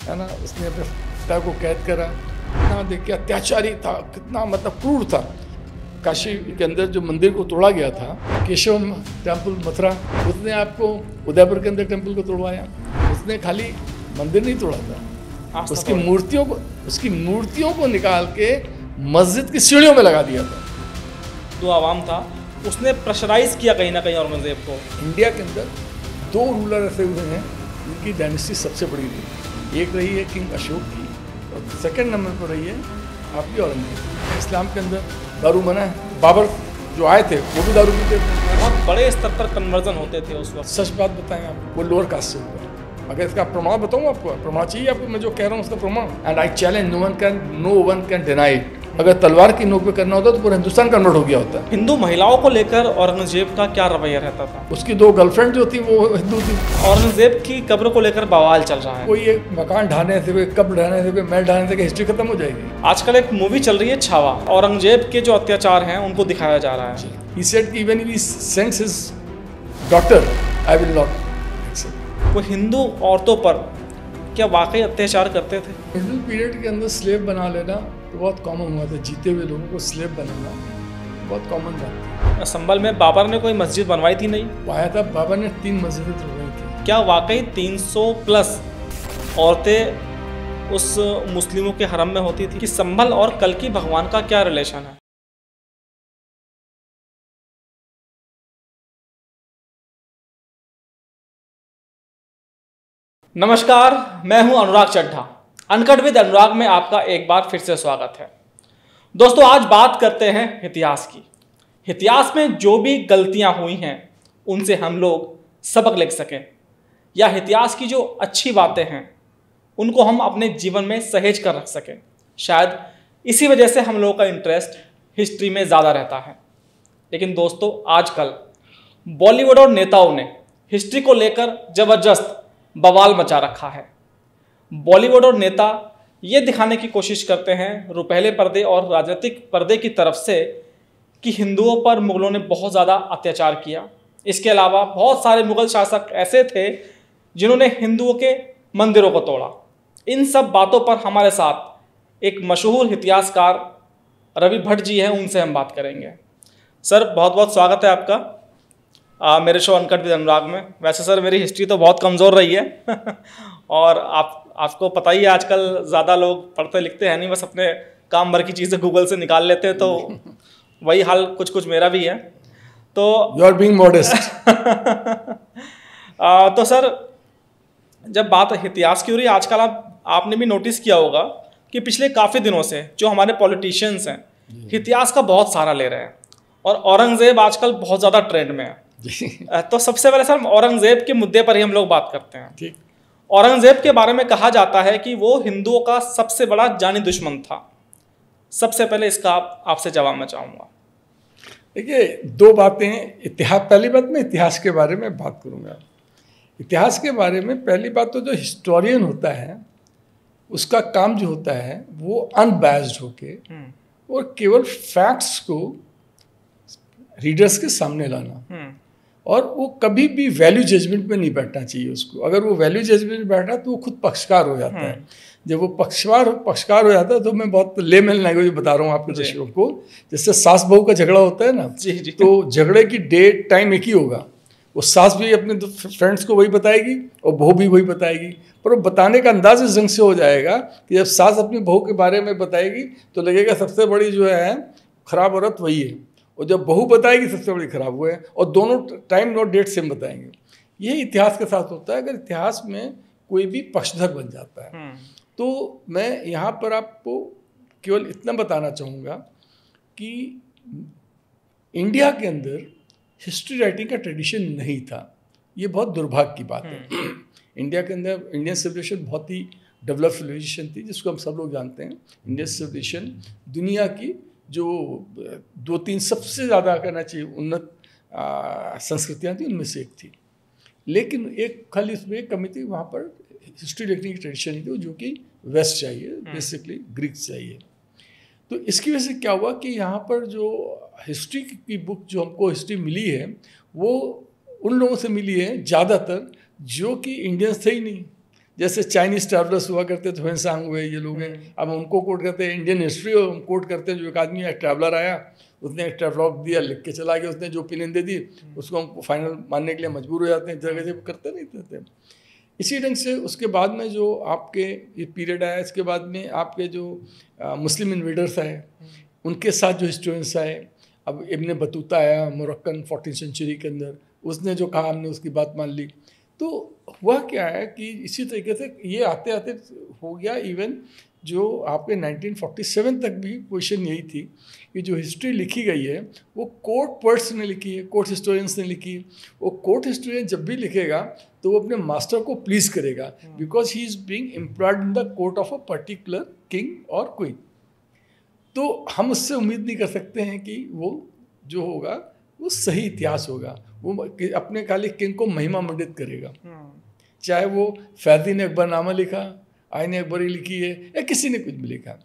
है ना, उसने अपने पिता को कैद करा, कितना देखिए अत्याचारी था, कितना मतलब क्रूर था। काशी के अंदर जो मंदिर को तोड़ा गया था, केशव टेम्पल मथुरा, उसने आपको उदयपुर के अंदर टेम्पल को तोड़वाया। उसने खाली मंदिर नहीं तोड़ा था, उसकी मूर्तियों को निकाल के मस्जिद की सीढ़ियों में लगा दिया था। जो आवाम था उसने प्रेशराइज किया कहीं ना कहीं औरंगजेब को। इंडिया के अंदर 2 रूलर ऐसे हुए हैं जिनकी डायनेस्टी सबसे बड़ी रही। एक रही है किंग अशोक की और सेकंड नंबर पर रही है आपकी औरंगजेब। इस्लाम के अंदर दारू मना है। बाबर जो आए थे वो भी दारू पीते थे। बहुत बड़े स्तर पर कन्वर्जन होते थे उस वक्त। सच बात बताएं आपको, वो लोअर कास्ट से हुआ। अगर इसका प्रमाण बताऊँ आपको, प्रमाण चाहिए आपको, मैं जो कह रहा हूँ उसका प्रमाण। And I challenge no one can deny it. अगर तलवार की नोक पे करना होता तो पूरा हिंदुस्तान कन्वर्ट हो गया होता। हिंदू महिलाओं को लेकर औरंगजेब का क्या रवैया रहता था? उसकी 2 गर्लफ्रेंड जो थी वो हिंदू थी। औरंगजेब की कब्र को लेकर बवाल चल रहा है। कोई एक मकान ढाने से, कोई कब्र ढाने से, कोई महल ढाने से हिस्ट्री खत्म हो जाएगी। आजकल एक मूवी चल रही है छावा, औरंगजेब के जो अत्याचार हैं उनको दिखाया जा रहा है। He said even if he sends his daughter, I will not accept. वो हिंदू औरतों पर क्या वाकई अत्याचार करते थे? मिडिल पीरियड के अंदर स्लेव बना लेना तो बहुत कॉमन हुआ था। जीते हुए लोगों को स्लेव बनाना बहुत कॉमन था। संभल में बाबर ने कोई मस्जिद बनवाई थी? नहीं पाया था बाबर ने 3 मस्जिदें तोड़वाई थी। क्या वाकई 300 प्लस औरतें उस मुस्लिमों के हरम में होती थी? कि संभल और कल्कि भगवान का क्या रिलेशन है? नमस्कार, मैं हूं अनुराग चड्ढा। अनकट विद अनुराग में आपका एक बार फिर से स्वागत है। दोस्तों, आज बात करते हैं इतिहास की। इतिहास में जो भी गलतियां हुई हैं उनसे हम लोग सबक ले सकें, या इतिहास की जो अच्छी बातें हैं उनको हम अपने जीवन में सहेज कर रख सकें। शायद इसी वजह से हम लोगों का इंटरेस्ट हिस्ट्री में ज़्यादा रहता है। लेकिन दोस्तों, आजकल बॉलीवुड और नेताओं ने हिस्ट्री को लेकर ज़बरदस्त बवाल मचा रखा है। बॉलीवुड और नेता ये दिखाने की कोशिश करते हैं रुपहले पर्दे और राजनीतिक पर्दे की तरफ से कि हिंदुओं पर मुगलों ने बहुत ज़्यादा अत्याचार किया। इसके अलावा बहुत सारे मुगल शासक ऐसे थे जिन्होंने हिंदुओं के मंदिरों को तोड़ा। इन सब बातों पर हमारे साथ एक मशहूर इतिहासकार रवि भट्ट जी हैं, उनसे हम बात करेंगे। सर, बहुत बहुत स्वागत है आपका मेरे शो अनकट विद अनुराग में। वैसे सर, मेरी हिस्ट्री तो बहुत कमज़ोर रही है और आपको पता ही है आजकल ज़्यादा लोग पढ़ते लिखते हैं नहीं, बस अपने काम भर की चीज़ें गूगल से निकाल लेते हैं। तो वही हाल कुछ मेरा भी है। तो यू आर बीइंग मॉडेस्ट। तो सर, जब बात इतिहास की हो रही है, आजकल आपने भी नोटिस किया होगा कि पिछले काफ़ी दिनों से जो हमारे पॉलिटिशियंस हैं इतिहास का बहुत सहारा ले रहे हैं और औरंगजेब आजकल बहुत ज़्यादा ट्रेंड में है। तो सबसे पहले सर, औरंगजेब के मुद्दे पर ही हम लोग बात करते हैं। ठीक। औरंगजेब के बारे में कहा जाता है कि वो हिंदुओं का सबसे बड़ा जानी दुश्मन था। सबसे पहले इसका आपसे जवाब मैं चाहूँगा। देखिए, 2 बातें। इतिहास, पहली बात मैं इतिहास के बारे में बात करूँगा। इतिहास के बारे में पहली बात तो जो हिस्टोरियन होता है उसका काम जो होता है वो अनबायस्ड होके और केवल फैक्ट्स को रीडर्स के सामने लाना, और वो कभी भी वैल्यू जजमेंट में नहीं बैठना चाहिए उसको। अगर वो वैल्यू जजमेंट में बैठा तो वो खुद पक्षकार हो जाता है। जब वो पक्षकार हो जाता है तो मैं बहुत लेमन लैंग्वेज बता रहा हूँ आपके दर्शकों को। जैसे सास बहू का झगड़ा होता है ना, जी। तो झगड़े की डेट टाइम एक ही होगा। वो सास भी अपने फ्रेंड्स को वही बताएगी और बहू भी वही बताएगी, पर वो बताने का अंदाज इस ढंग से हो जाएगा कि जब सास अपनी बहू के बारे में बताएगी तो लगेगा सबसे बड़ी जो है खराब औरत वही है, और जब बहू बताएगी सबसे बड़ी खराब वो है, और दोनों टाइम और डेट सेम बताएंगे। ये इतिहास के साथ होता है। अगर इतिहास में कोई भी पक्षधर बन जाता है तो मैं यहाँ पर आपको केवल इतना बताना चाहूँगा कि इंडिया के अंदर हिस्ट्री राइटिंग का ट्रेडिशन नहीं था। ये बहुत दुर्भाग्य की बात है। इंडिया के अंदर इंडियन सिविलाइजेशन बहुत ही डेवलप सिविलाइजेशन थी, जिसको हम सब लोग जानते हैं। इंडियन सिविलाइजेशन दुनिया की जो 2-3 सबसे ज़्यादा कहना चाहिए उन्नत संस्कृतियाँ थी, उनमें से एक थी। लेकिन एक खाली इसमें एक कमी थी, वहाँ पर हिस्ट्री लिखने की ट्रेडिशन थी जो कि वेस्ट चाहिए, बेसिकली ग्रीक्स चाहिए। तो इसकी वजह से क्या हुआ कि यहाँ पर जो हिस्ट्री की बुक जो हमको हिस्ट्री मिली है वो उन लोगों से मिली है ज़्यादातर जो कि इंडियंस थे ही नहीं। जैसे चाइनीज ट्रैवलर्स हुआ करते थे, हुएनसांग हुए, ये लोग हैं, अब उनको कोट करते हैं, इंडियन हिस्ट्री कोट करते हैं। जो एक आदमी एक ट्रैवलर आया, उसने एक ट्रैवलॉग दिया, लिख के चला गया, उसने जो ओपिनियन दे दी, उसको हम फाइनल मानने के लिए मजबूर हो जाते हैं, जगह जगह करते नहीं थे। इसी ढंग से उसके बाद में जो आपके ये पीरियड आया, इसके बाद में आपके जो मुस्लिम इन्वेडर्स आए, उनके साथ जो हिस्टोरियंस आए, अब इब्न बतूता आया मोरक्कन 14th सेंचुरी के अंदर, उसने जो कहा हमने उसकी बात मान ली। तो हुआ क्या है कि इसी तरीके से ये आते आते हो गया, इवन जो आपके 1947 तक भी पोजीशन यही थी कि जो हिस्ट्री लिखी गई है वो कोर्ट पर्ट्स ने लिखी है, कोर्ट हिस्टोरियंस ने लिखी है। वो कोर्ट हिस्टोरियन जब भी लिखेगा तो वो अपने मास्टर को प्लीज करेगा, because he is being employed in the court of a particular king और क्वीन। तो हम उससे उम्मीद नहीं कर सकते हैं कि वो जो होगा वो सही इतिहास होगा, वो अपने खाली किंग को महिमा मंडित करेगा। चाहे वो फैदी ने अकबरनामा लिखा, आईने अकबरी लिखी है, या किसी ने कुछ भी लिखा,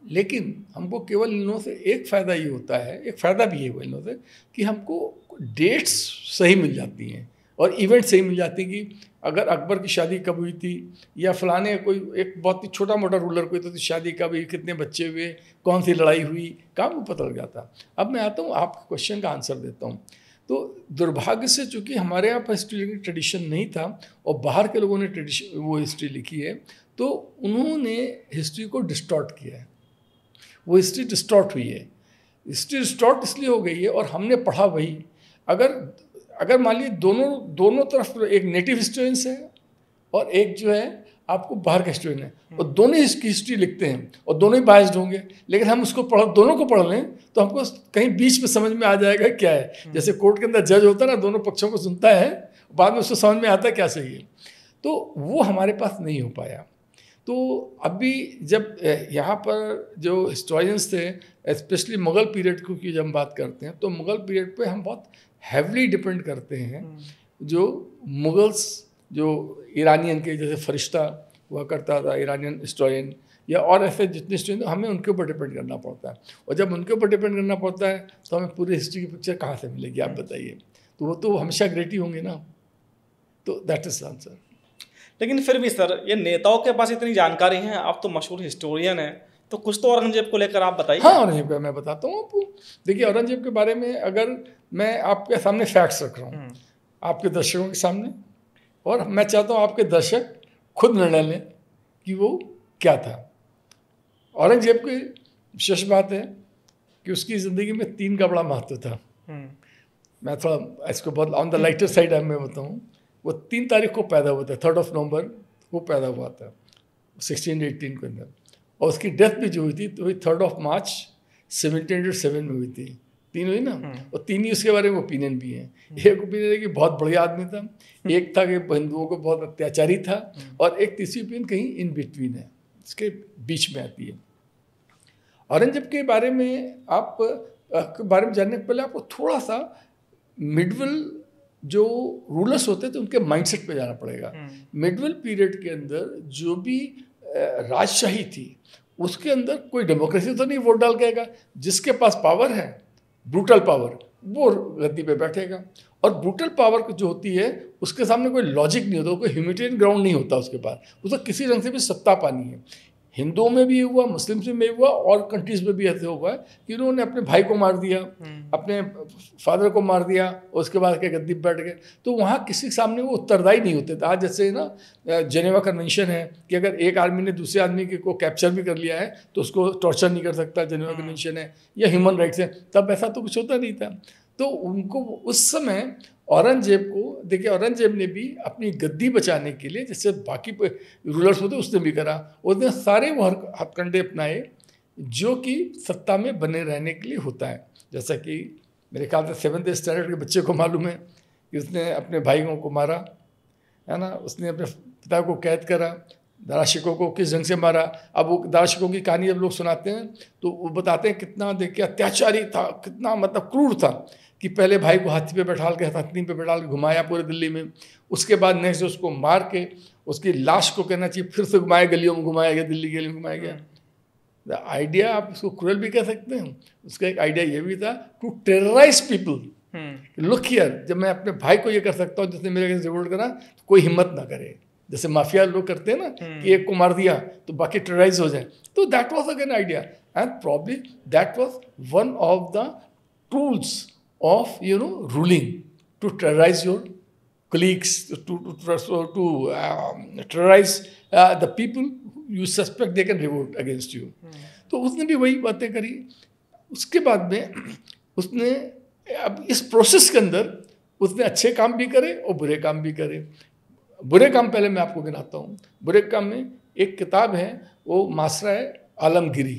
लेकिन हमको केवल इनों से एक फ़ायदा ये होता है, एक फ़ायदा भी है वो इनों से, कि हमको डेट्स सही मिल जाती हैं और इवेंट सही मिल जाती हैं कि अगर अकबर की शादी कब हुई थी, या फलाने कोई एक बहुत ही छोटा मोटा रूलर कोई तो शादी कब हुई, कितने बच्चे हुए, कौन सी लड़ाई हुई, काम को पता लग जाता। अब मैं आता हूँ आपके क्वेश्चन का आंसर देता हूँ। तो दुर्भाग्य से चूँकि हमारे यहाँ पर हिस्ट्री लिखने ट्रेडिशन नहीं था और बाहर के लोगों ने ट्रेडिशन वो हिस्ट्री लिखी है, तो उन्होंने हिस्ट्री को डिस्टॉर्ट किया है। वो हिस्ट्री डिस्टॉर्ट हुई है। हिस्ट्री डिस्टॉर्ट इसलिए हो गई है और हमने पढ़ा वही। अगर मान लीजिए दोनों तरफ एक नेटिव हिस्टोरियंस है और एक जो है आपको बाहर का हिस्टोरियन है, और दोनों इसकी हिस्ट्री लिखते हैं और दोनों ही बायस्ड होंगे, लेकिन हम उसको दोनों को पढ़ लें तो हमको कहीं बीच में समझ में आ जाएगा क्या है। जैसे कोर्ट के अंदर जज होता है ना, दोनों पक्षों को सुनता है, बाद में उसको समझ में आता है क्या सही है। तो वो हमारे पास नहीं हो पाया। तो अभी जब यहाँ पर जो हिस्टोरियंस थे, स्पेशली मुग़ल पीरियड की जब हम बात करते हैं, तो मुग़ल पीरियड पे हम बहुत हैवली डिपेंड करते हैं। जो मुग़ल्स जो ईरानियन के जैसे फरिश्ता हुआ करता था, ईरानियन हिस्टोरियन, या और ऐसे जितने हिस्टोरियन, हमें उनके ऊपर डिपेंड करना पड़ता है। और जब उनके ऊपर डिपेंड करना पड़ता है तो हमें पूरी हिस्ट्री की पिक्चर कहाँ से मिलेगी, आप बताइए। तो वो तो हमेशा ग्रेट ही होंगे ना। तो दैट इज आंसर। लेकिन फिर भी सर, ये नेताओं के पास इतनी जानकारी है, आप तो मशहूर हिस्टोरियन हैं, तो कुछ तो औरंगजेब को लेकर आप बताइए। हाँ, औरंगजेब का मैं बताता हूँ आपको। देखिए, औरंगजेब के बारे में अगर मैं आपके सामने फैक्ट्स रख रहा हूँ, आपके दर्शकों के सामने, और मैं चाहता हूँ आपके दर्शक खुद निर्णय लें कि वो क्या था। औरंगजेब की विशेष बात है कि उसकी ज़िंदगी में 3 का बड़ा महत्व था। मैं थोड़ा इसको बहुत ऑन द लाइटर साइड मैं बताऊँ। वो 3 तारीख को पैदा हुआ था, 3 नवंबर को पैदा हुआ था 1618 के अंदर, और उसकी डेथ भी जो हुई थी तो 3 मार्च 1707 में हुई थी। 3 हुई ना, और 3 ही उसके बारे में ओपिनियन भी हैं। एक ओपिनियन है कि बहुत बढ़िया आदमी था, एक था कि हिंदुओं को बहुत अत्याचारी था, और एक तीसरी ओपिनियन कहीं इन बिटवीन है, इसके बीच में आती है। औरंगजेब के बारे में जानने के पहले आपको थोड़ा सा मिडवल जो रूलर्स होते थे उनके माइंडसेट पे जाना पड़ेगा। मिडवल पीरियड के अंदर जो भी राजशाही थी उसके अंदर कोई डेमोक्रेसी तो नहीं वोट डाल के आएगा। जिसके पास पावर है, ब्रूटल पावर, वो गद्दी पे बैठेगा। और ब्रूटल पावर जो होती है उसके सामने कोई लॉजिक नहीं होता, कोई ह्यूमैनिटेरियन ग्राउंड नहीं होता उसके पास। उसको किसी रंग से भी सत्ता पानी है। हिंदुओं में भी हुआ, मुस्लिम्स में भी हुआ, और कंट्रीज़ में भी ऐसे हुआ है कि उन्होंने अपने भाई को मार दिया, अपने फादर को मार दिया, उसके बाद के गद्दी पर बैठ गए। तो वहाँ किसी के सामने वो उत्तरदायी नहीं होते थे। आज जैसे ना जेनेवा कन्वेंशन है कि अगर एक आदमी ने दूसरे आदमी को कैप्चर भी कर लिया है तो उसको टॉर्चर नहीं कर सकता, जेनेवा कन्वेंशन है, या ह्यूमन राइट्स है। तब ऐसा तो कुछ होता नहीं था। तो उनको उस समय औरंगजेब को देखिए, औरंगजेब ने भी अपनी गद्दी बचाने के लिए, जैसे बाकी रूलर्स होते उसने भी करा, उसने सारे वो हथकंडे अपनाए जो कि सत्ता में बने रहने के लिए होता है। जैसा कि मेरे ख्याल से 7th स्टैंडर्ड के बच्चे को मालूम है कि उसने अपने भाइयों को मारा, है ना, उसने अपने पिता को कैद करा, दाराशिकों को किस ढंग से मारा। अब वो दाराशिकों की कहानी जब लोग सुनाते हैं तो वो बताते हैं कितना देखिए अत्याचारी था, कितना मतलब क्रूर था, कि पहले भाई को हाथी पे बैठाल के हथनी पे बैठाल के घुमाया पूरे दिल्ली में, उसके बाद नेक्स्ट उसको मार के उसकी लाश को कहना चाहिए फिर से घुमाया, गलियों में घुमाया गया, दिल्ली गलियों में घुमाया गया। द आइडिया, आप उसको क्रूरल भी कह सकते हैं, उसका एक आइडिया ये भी था to terrorise people. Look here, जब मैं अपने भाई को ये कर सकता हूँ जिसने मेरे से रिवोल्ट करा, तो कोई हिम्मत ना करे, जैसे माफिया लोग करते हैं ना कि एक को मार दिया तो बाकी टेरराइज हो जाए, तो that was again idea and probably that was one of the tools of ruling to terrorise your colleagues, to terrorize the people you suspect they can revolt against you. तो उसने भी वही बातें करी। उसके बाद में उसने अब इस प्रोसेस के अंदर उसने अच्छे काम भी करे और बुरे काम भी करे। बुरे काम पहले मैं आपको गिनाता हूँ। बुरे काम में एक किताब है, वो मासरा आलमगिरी,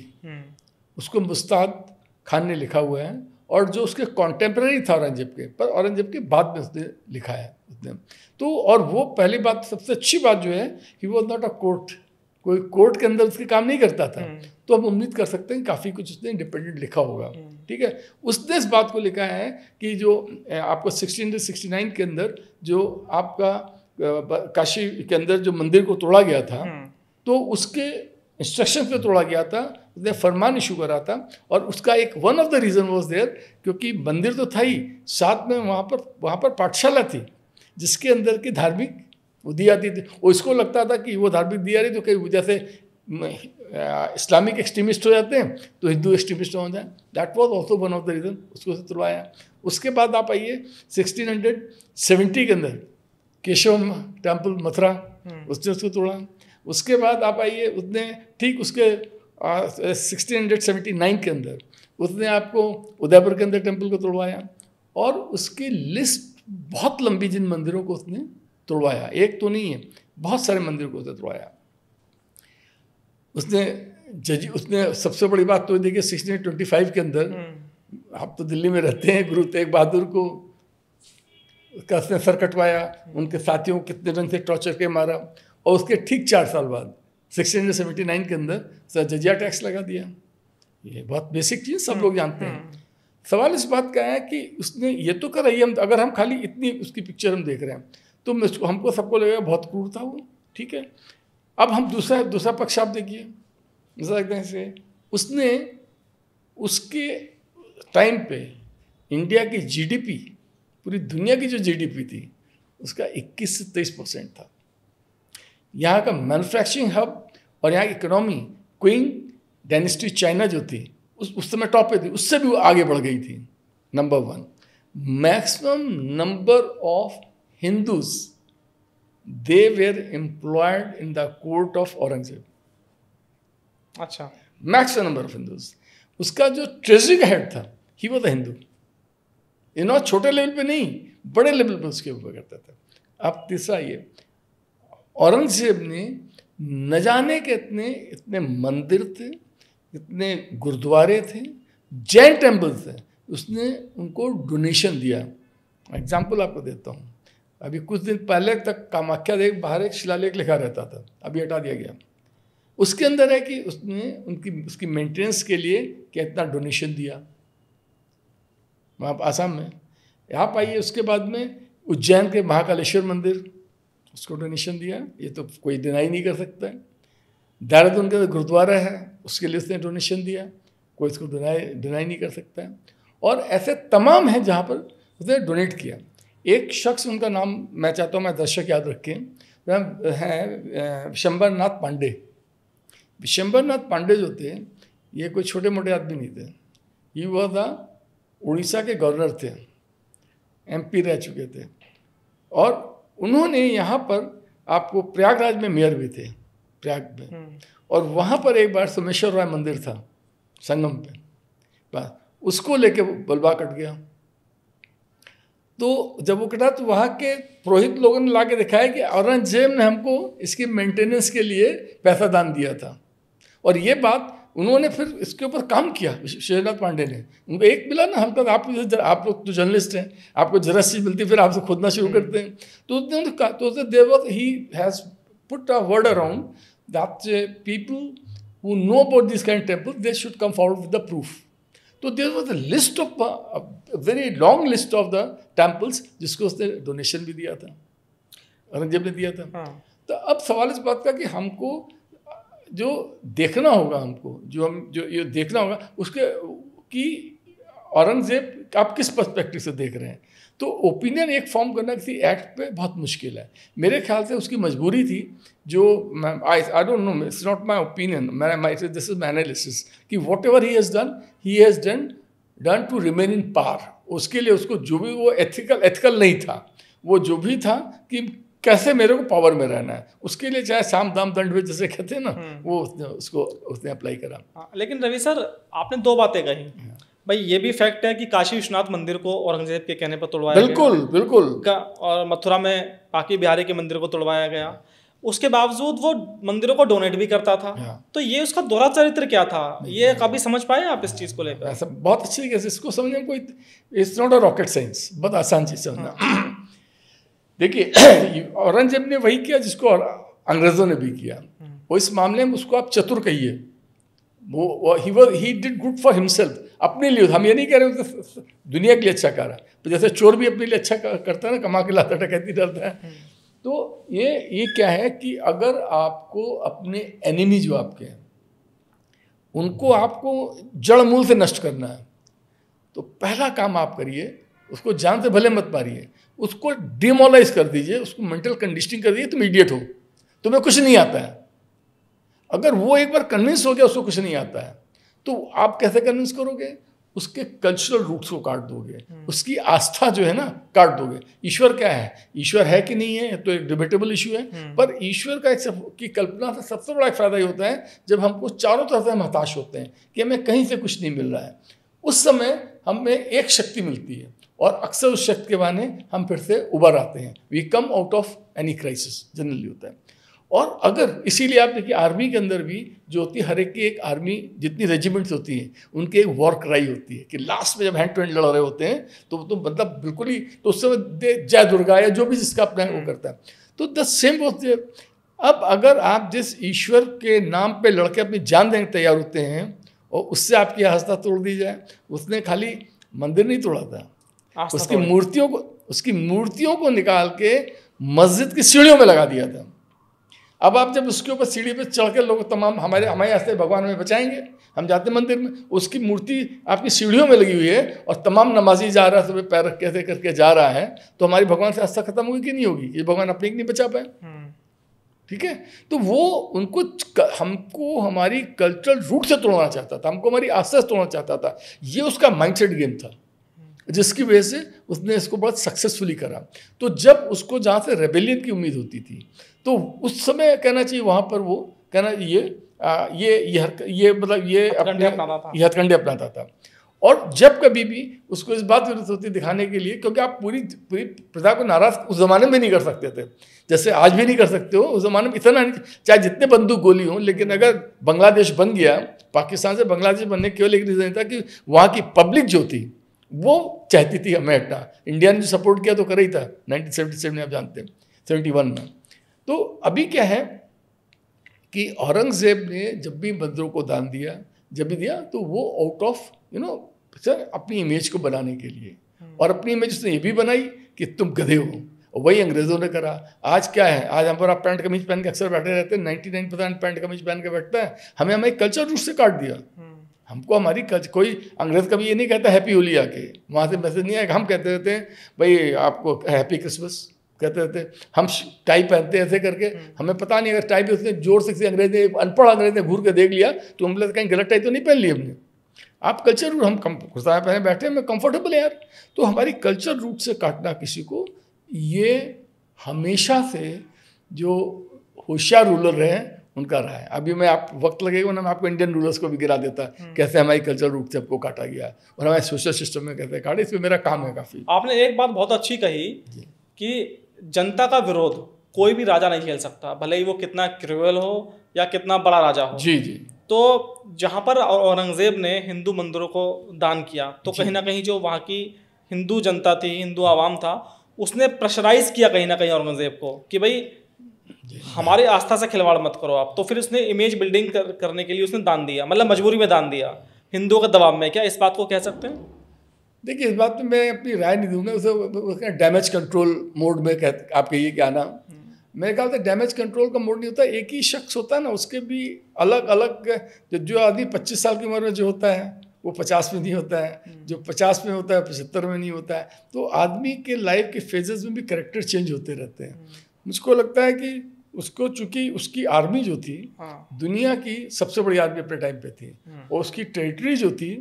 उसको मुस्ताद खान ने लिखा हुआ है, और जो उसके कॉन्टेम्प्रेरी था औरंगजेब के, पर औरंगजेब के बाद में उसने लिखा है उसने। तो और वो पहली बात, सबसे अच्छी बात जो है कि वो नॉट अ कोर्ट, कोई कोर्ट के अंदर उसके काम नहीं करता था, तो हम उम्मीद कर सकते हैं काफ़ी कुछ उसने इंडिपेंडेंट लिखा होगा। ठीक है, उसने इस बात को लिखा है कि जो आपको 1669 के अंदर जो आपका काशी के अंदर जो मंदिर को तोड़ा गया था, तो उसके इंस्ट्रक्शन पे तोड़ा गया था, उसने फरमान इशू करा था, और उसका एक one of the reason was there, क्योंकि मंदिर तो था ही, साथ में वहाँ पर पाठशाला थी जिसके अंदर की धार्मिक वो दी जाती थी, और इसको लगता था कि वो धार्मिक दी जा रही तो कहीं जैसे इस्लामिक एक्सट्रीमिस्ट हो जाते हैं तो हिंदू एक्सट्रीमिस्ट हो जाए। That was also one of the reason उसको तुड़वाया। उसके बाद आप आइए 1670 के अंदर केशव टेम्पल मथुरा, उसने उसको तोड़ा। उसके बाद आप आइए, उसने ठीक उसके 1679 के अंदर उसने आपको उदयपुर के अंदर टेम्पल को तोड़वाया, और उसकी लिस्ट बहुत लंबी, जिन मंदिरों को उसने तोड़वाया, एक तो नहीं है, बहुत सारे मंदिरों को उसने तोड़वाया। उसने सबसे बड़ी बात तो देखिए 1625 के अंदर, आप तो दिल्ली में रहते हैं, गुरु तेग बहादुर को उसका उसने सर कटवाया, उनके साथियों को कितने रंग से टॉर्चर के मारा, और उसके ठीक 4 साल बाद 1679 के अंदर जजिया टैक्स लगा दिया। ये बहुत बेसिक चीज़ सब लोग जानते हैं। सवाल इस बात का है कि उसने ये तो करा ही, हम अगर हम खाली इतनी उसकी पिक्चर हम देख रहे हैं तो हमको सबको लगेगा बहुत क्रूर था वो, ठीक है। अब हम दूसरा पक्ष आप देखिए, से उसने उसके टाइम पे इंडिया की जीडीपी, पूरी दुनिया की जो जीडीपी थी उसका 21 से 23% था। यहाँ का मैन्युफैक्चरिंग हब और यहाँ की इकोनॉमी, क्वीन डायनेस्टी चाइना जो थी उस समय टॉप पे थी, उससे भी आगे बढ़ गई थी। Number 1, maximum number of Hindus they were employed in the court of Aurangzeb. अच्छा, मैक्सिमम नंबर ऑफ हिंदूज। उसका जो ट्रेजरी का हेड था ही वो था हिंदू, छोटे लेवल पे नहीं, बड़े लेवल पे उसके ऊपर करता था। अब तीसरा ये, औरंगजेब ने न जाने के इतने मंदिर थे, इतने गुरुद्वारे थे, जैन टेम्पल थे, उसने उनको डोनेशन दिया। एग्जाम्पल आपको देता हूँ, अभी कुछ दिन पहले तक कामाख्या देव बाहर एक शिलालेख लिखा रहता था, अभी हटा दिया गया। उसके अंदर है कि उसने उसकी मेंटेनेंस के लिए कितना डोनेशन दिया वहाँ आसाम में। यहाँ पाइए, उसके बाद में उज्जैन के महाकालेश्वर मंदिर, उसको डोनेशन दिया, ये तो कोई डिनाई नहीं कर सकता है। देहरादून का गुरुद्वारा है, उसके लिए उसने डोनेशन दिया, कोई इसको डिनाई नहीं कर सकता है। और ऐसे तमाम हैं जहाँ पर उसने डोनेट किया। एक शख्स, उनका नाम मैं चाहता हूँ मैं दर्शक याद रखें, वह हैं विशंबरनाथ पांडे। विशंबरनाथ पांडे जो थे, ये कोई छोटे मोटे आदमी नहीं थे। ये वो था, उड़ीसा के गवर्नर थे, एमपी रह चुके थे, और उन्होंने यहाँ पर आपको प्रयागराज में मेयर भी थे, प्रयाग में, और वहाँ पर एक बार सोमेश्वर राय मंदिर था संगम पे, बस उसको लेके बलवा कट गया। तो जब वो कटा तो वहाँ के पुरोहित लोगों ने ला के दिखाया कि औरंगजेब ने हमको इसकी मेंटेनेंस के लिए पैसा दान दिया था, और ये बात उन्होंने फिर इसके ऊपर काम किया। शेरनाथ पांडे ने, उनको एक मिला ना, हम तो आप लोग तो जर्नलिस्ट हैं, आपको जरा चीज मिलती फिर आपसे खोदना शुरू करते हैं। तो उसने कहा, तो देवर he has put a word around that people who know about this kind temple they should come forward with the proof. तो there was a list of very long list of the temples जिसको उसने donation भी दिया था, औरंगजेब ने दिया था। तो अब सवाल इस बात का कि हमको जो देखना होगा, जो ये देखना होगा उसके कि औरंगजेब आप किस पर्सपेक्टिव से देख रहे हैं। तो ओपिनियन एक फॉर्म करना किसी एक्ट पे बहुत मुश्किल है। मेरे ख्याल से उसकी मजबूरी थी, जो I don't know, it's not my opinion, this is my analysis, कि whatever he has done to remain in power. उसके लिए उसको जो भी वो एथिकल नहीं था, वो जो भी था कि कैसे मेरे को पावर में रहना है, उसके लिए चाहे साम दाम दंड भेद जैसे कहते हैं ना, वो उसने अप्लाई करा। लेकिन रवि सर, आपने दो बातें कही भाई। ये भी फैक्ट है कि काशी विश्वनाथ मंदिर को औरंगजेब के कहने पर तोड़वाया बिल्कुल गया, और मथुरा में बाकी बिहारी के मंदिर को तोड़वाया गया। उसके बावजूद वो मंदिरों को डोनेट भी करता था। तो ये उसका दोहरा चरित्र क्या था, ये कभी समझ पाए आप इस चीज को लेकर? ऐसा बहुत अच्छी तरीके से इसको समझने में कोई, it's not a rocket science, बहुत आसान चीज समझना। देखिए, औरंगजेब ने वही किया जिसको अंग्रेजों ने भी किया। वो इस मामले में उसको आप चतुर कहिए, he did good for himself, अपने लिए। हम ये नहीं कह रहे कि दुनिया के लिए अच्छा कर रहा है, तो जैसे चोर भी अपने लिए अच्छा करता है ना, कमा के लाता डकैती डरता है। तो ये क्या है कि अगर आपको अपने एनिमी जो आपके हैं उनको आपको जड़ मूल से नष्ट करना है, तो पहला काम आप करिए, उसको जान से भले मत मारिए, उसको डिमोलाइज कर दीजिए, उसको मेंटल कंडीशनिंग कर दीजिए, तुम इडियट हो, तुम्हें कुछ नहीं आता है। अगर वो एक बार कन्विंस हो गया उसको कुछ नहीं आता है, तो आप कैसे कन्विंस करोगे? उसके कल्चरल रूट्स को काट दोगे, उसकी आस्था जो है ना काट दोगे। ईश्वर क्या है, ईश्वर है कि नहीं है तो एक डिबेटेबल इशू है, पर ईश्वर का की कल्पना से सबसे बड़ा फायदा ये होता है जब हमको चारों तरफ से हम हताश होते हैं कि हमें कहीं से कुछ नहीं मिल रहा है, उस समय हमें एक शक्ति मिलती है और अक्सर उस शक्ति के बहाने हम फिर से उबर आते हैं। We come out of any crisis generally होता है। और अगर इसीलिए आप देखिए आर्मी के अंदर भी जो होती है, हर एक की एक आर्मी जितनी रेजिमेंट्स होती हैं उनकी एक वॉर क्राई होती है कि लास्ट में जब हैंड टू हैंड लड़ रहे होते हैं तो मतलब बिल्कुल ही, तो उस समय जय दुर्गा या जो भी जिसका अपना वो करता है। तो द सेम होती है। अब अगर आप जिस ईश्वर के नाम पे लड़के अपनी जान देने तैयार होते हैं और उससे आपकी आस्था तोड़ दी जाए, उसने खाली मंदिर नहीं तोड़ा था, उसकी मूर्तियों को निकाल के मस्जिद की सीढ़ियों में लगा दिया था। अब आप जब उसके ऊपर सीढ़ी पे चढ़ के लोग तमाम हमारे आस्ते भगवान हमें बचाएंगे, हम जाते मंदिर में, उसकी मूर्ति आपकी सीढ़ियों में लगी हुई है और तमाम नमाजी जा रहा है, सुबह पैर कैसे करके जा रहा है, तो हमारी भगवान से आस्था खत्म होगी कि नहीं होगी? ये भगवान अपने नहीं बचा पाए। ठीक है, तो वो हमको हमारी कल्चरल रूट से तोड़ना चाहता था, हमको हमारी आस्था से तोड़ना चाहता था। ये उसका माइंडसेट गेम था, जिसकी वजह से उसने इसको बहुत सक्सेसफुली करा। तो जब उसको जहाँ से रेबेलियन की उम्मीद होती थी, तो उस समय कहना चाहिए वहाँ पर वो कहना ये मतलब ये हथकंडे अपनाता था। और जब कभी भी उसको इस बात की जरूरत होती है दिखाने के लिए, क्योंकि आप पूरी प्रजा को नाराज उस जमाने में नहीं कर सकते थे, जैसे आज भी नहीं कर सकते हो। उस जमाने में इतना नहीं, चाहे जितने बंदूक गोली हो, लेकिन अगर बांग्लादेश बन गया, पाकिस्तान से बांग्लादेश बनने केवल एक रीज़न था कि वहाँ की पब्लिक जो थी वो चाहती थी हमें हटना। इंडिया ने जो सपोर्ट किया तो कर ही था 1977 में, आप जानते हैं 71 में। तो अभी क्या है कि औरंगजेब ने जब भी मंदिरों को दान दिया, जब भी दिया, तो वो आउट ऑफ अपनी इमेज को बनाने के लिए, और अपनी इमेज उसने ये भी बनाई कि तुम गधे हो, और वही अंग्रेजों ने करा। आज क्या है, आज हम पर आप पैंट कमीज पहन के अक्सर बैठे रहते हैं, 99% पैंट कमीज पहन के बैठता है। हमें हमारे कल्चर रूट से काट दिया। हमको हमारी कोई अंग्रेज कभी ये नहीं कहता हैप्पी होली आके, वहाँ से मैसेज नहीं आएगा। हम कहते रहते हैं भाई आपको हैप्पी क्रिसमस कहते रहते हैं, हम टाई पहनते हैं ऐसे करके। हमें पता नहीं, अगर टाई भी उसने जोर से किसी अंग्रेज ने, अनपढ़ अंग्रेज ने घूर के देख लिया तो हम लोग कहीं गलत टाई तो नहीं पहन ली हमने। आप कल्चर रूट, हम कुर्ता पहने बैठे हैं, मैं कंफर्टेबल है यार। तो हमारी कल्चर रूट से काटना किसी को, ये हमेशा से जो होशियार रूलर रहे हैं उनका रहा है। अभी मैं आप वक्त लगेगा ना, मैं आपको इंडियन रूलर्स को भी गिरा देता कैसे हमारी कल्चर रूट से आपको काटा गया और हमारे सोशल सिस्टम में कैसे काटे। इसमें मेरा काम है काफ़ी। आपने एक बात बहुत अच्छी कही कि जनता का विरोध कोई भी राजा नहीं झेल सकता, भले ही वो कितना क्रूअल हो या कितना बड़ा राजा हो। जी। तो जहाँ पर औरंगजेब ने हिंदू मंदिरों को दान किया, तो कहीं ना कहीं जो वहाँ की हिंदू जनता थी, हिंदू आवाम था, उसने प्रेशराइज किया कहीं ना कहीं औरंगजेब को कि भाई हमारी आस्था से खिलवाड़ मत करो आप। तो फिर उसने इमेज बिल्डिंग करने के लिए उसने दान दिया, मतलब मजबूरी में दान दिया, हिंदुओं के दबाव में। क्या इस बात को कह सकते हैं? देखिए, इस बात में मैं अपनी राय नहीं दूंगा। उसे डैमेज कंट्रोल मोड में आप कहिए क्या ना, मेरे ख्याल से डैमेज कंट्रोल का मोड नहीं होता, एक ही शख्स होता है ना, उसके भी अलग अलग जो आदमी 25 साल की उम्र में जो होता है वो 50 में नहीं होता है, जो 50 में होता है 75 में नहीं होता है। तो आदमी के लाइफ के फेजेस में भी कैरेक्टर चेंज होते रहते हैं। मुझको लगता है कि उसको, चूंकि उसकी आर्मी जो थी दुनिया की सबसे बड़ी आर्मी अपने टाइम पे थी, और उसकी टेरिटरी जो थी,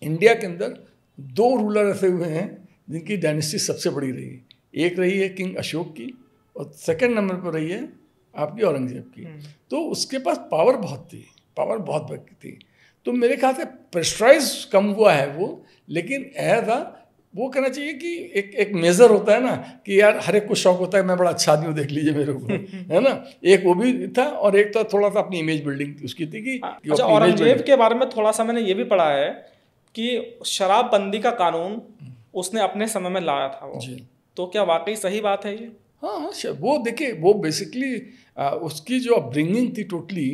इंडिया के अंदर 2 रूलर ऐसे हुए हैं जिनकी डायनेस्टी सबसे बड़ी रही। एक रही है किंग अशोक की, और सेकंड नंबर पर रही है आपकी औरंगजेब की। तो उसके पास पावर बहुत थी, पावर बहुत बड़ी थी। तो मेरे ख्याल से प्रेशराइज कम हुआ है वो, लेकिन ऐसा वो कहना चाहिए कि एक मेजर होता है ना कि यार हर एक को शौक होता है मैं बड़ा अच्छा आदमी हूँ, देख लीजिए मेरे को, है ना। एक वो भी था, और एक तो थोड़ा सा अपनी इमेज बिल्डिंग उसकी थी कि अच्छा, औरंगजेब के बारे में थोड़ा सा मैंने ये भी पढ़ा है कि शराबबंदी का कानून उसने अपने समय में लाया था वो। तो क्या वाकई सही बात है ये? हाँ, वो देखिए, वो बेसिकली उसकी जो अपब्रिंगिंग थी टोटली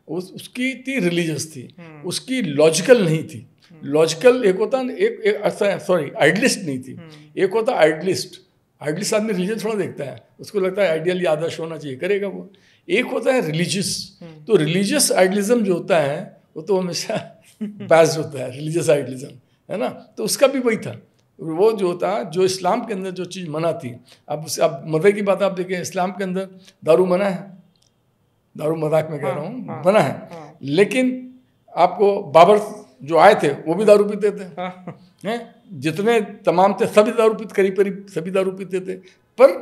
उसकी थी रिलीजियस थी, उसकी लॉजिकल नहीं थी। लॉजिकल एक होता है, एक सॉरी आइडलिस्ट नहीं थी। एक होता आइडलिस्ट, आइडलिस्ट आदमी रिलीजन थोड़ा देखता है, उसको लगता है आइडियल आदर्श होना चाहिए, करेगा वो। एक होता है रिलीजियस, तो रिलीजियस आइडलिज्म जो होता है वो तो हमेशा बेस्ड होता है, रिलीजियस आइडलिज्म, है ना। तो उसका भी वही था, वो जो होता जो इस्लाम के अंदर जो चीज़ मना थी। अब मज़े की बात आप देखें, इस्लाम के अंदर दारू मना है, दारू मजाक में कह रहा हूँ, मना है। लेकिन आपको बाबर जो आए थे वो भी दारू पीते थे, हैं, जितने तमाम थे सभी दारू पीते, करीब करीब सभी दारू पीते थे। पर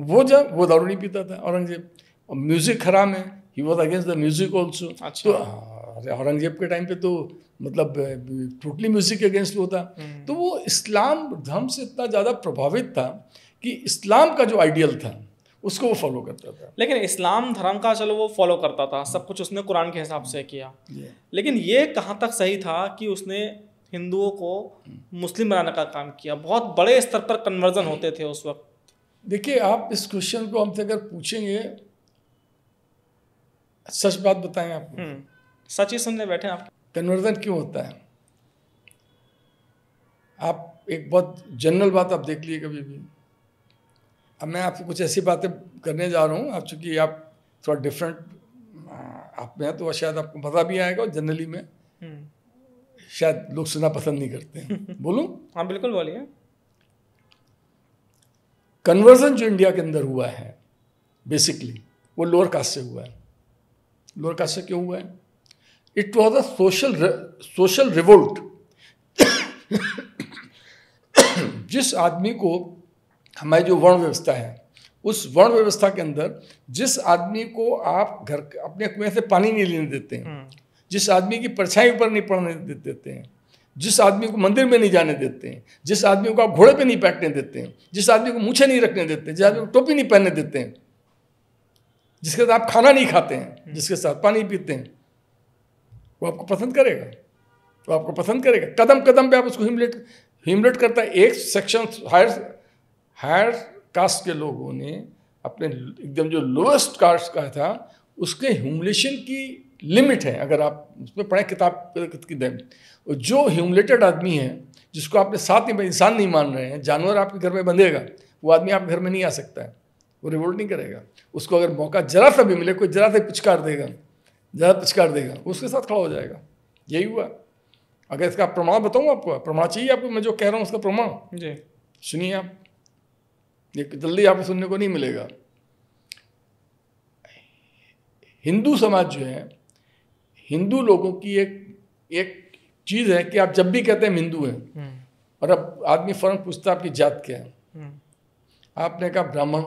वो दारू नहीं पीता था औरंगजेब। और म्यूजिक हराम है, he was against the music also. तो औरंगजेब के टाइम पे तो मतलब टोटली म्यूजिक के अगेंस्ट होता। तो वो इस्लाम धर्म से इतना ज़्यादा प्रभावित था कि इस्लाम का जो आइडियल था उसको वो फॉलो करता था। लेकिन इस्लाम धर्म का चलो वो फॉलो करता था, सब कुछ उसने कुरान के हिसाब से किया, लेकिन ये कहाँ तक सही था कि उसने हिंदुओं को मुस्लिम बनाने का काम किया? बहुत बड़े स्तर पर कन्वर्जन होते थे उस वक्त। देखिए, आप इस क्वेश्चन को हमसे अगर पूछेंगे, सच बात बताएं आपको, सच ही सुनने बैठे आप। कन्वर्जन क्यों होता है? आप एक बहुत जनरल बात आप देख लिए कभी भी। अब मैं आपसे कुछ ऐसी बातें करने जा रहा हूँ, आप चूँकि आप थोड़ा डिफरेंट आप में हैं तो शायद आपको मज़ा भी आएगा, और जनरली में शायद लोग सुनना पसंद नहीं करते हैं। बोलूँ? हाँ बिल्कुल बोलिए। कन्वर्जन जो इंडिया के अंदर हुआ है बेसिकली वो लोअर कास्ट से हुआ है। लोअर कास्ट से क्यों हुआ है? It was a social revolt. जिस आदमी को, हमारी जो वर्ण व्यवस्था है, उस वर्ण व्यवस्था के अंदर जिस आदमी को आप घर अपने कुएं से पानी नहीं लेने देते हैं, जिस आदमी की परछाई ऊपर नहीं पड़ने देते हैं, जिस आदमी को मंदिर में नहीं जाने देते हैं, जिस आदमी को आप घोड़े पे नहीं बैठने देते हैं, जिस आदमी को मूछें नहीं रखने देते हैं, जिस आदमी को टोपी नहीं पहनने देते हैं, जिसके साथ आप खाना नहीं खाते हैं, जिसके साथ पानी पीते हैं, वो आपको पसंद करेगा, वो आपको पसंद करेगा। कदम कदम पे आप उसको ह्यूमिलेट करता है। एक सेक्शन हायर कास्ट के लोगों ने अपने एकदम जो लोएस्ट कास्ट का था उसके ह्यूमिलेशन की लिमिट है। अगर आप उसमें पढ़ें किताब की दें, जो ह्यूमिलेटेड आदमी है, जिसको आपने साथ नहीं, इंसान नहीं मान रहे हैं, जानवर आपके घर में बंधेगा, वो आदमी आपके घर में नहीं आ सकता है, वो रिवोल्ट नहीं करेगा। उसको अगर मौका जरा सा भी मिले, कोई जरा सा पिचकार देगा, उसके साथ खड़ा हो जाएगा। यही हुआ। अगर इसका प्रमाण बताऊँ आपको, प्रमाण चाहिए आपको, मैं जो कह रहा हूँ उसका प्रमाण जी सुनिए आप, ये जल्दी आपको सुनने को नहीं मिलेगा। हिंदू समाज जो है, हिंदू लोगों की एक चीज़ है कि आप जब भी कहते हैं हिंदू हैं, और अब आदमी फौरन पूछता है आपकी जात क्या है। आपने कहा ब्राह्मण,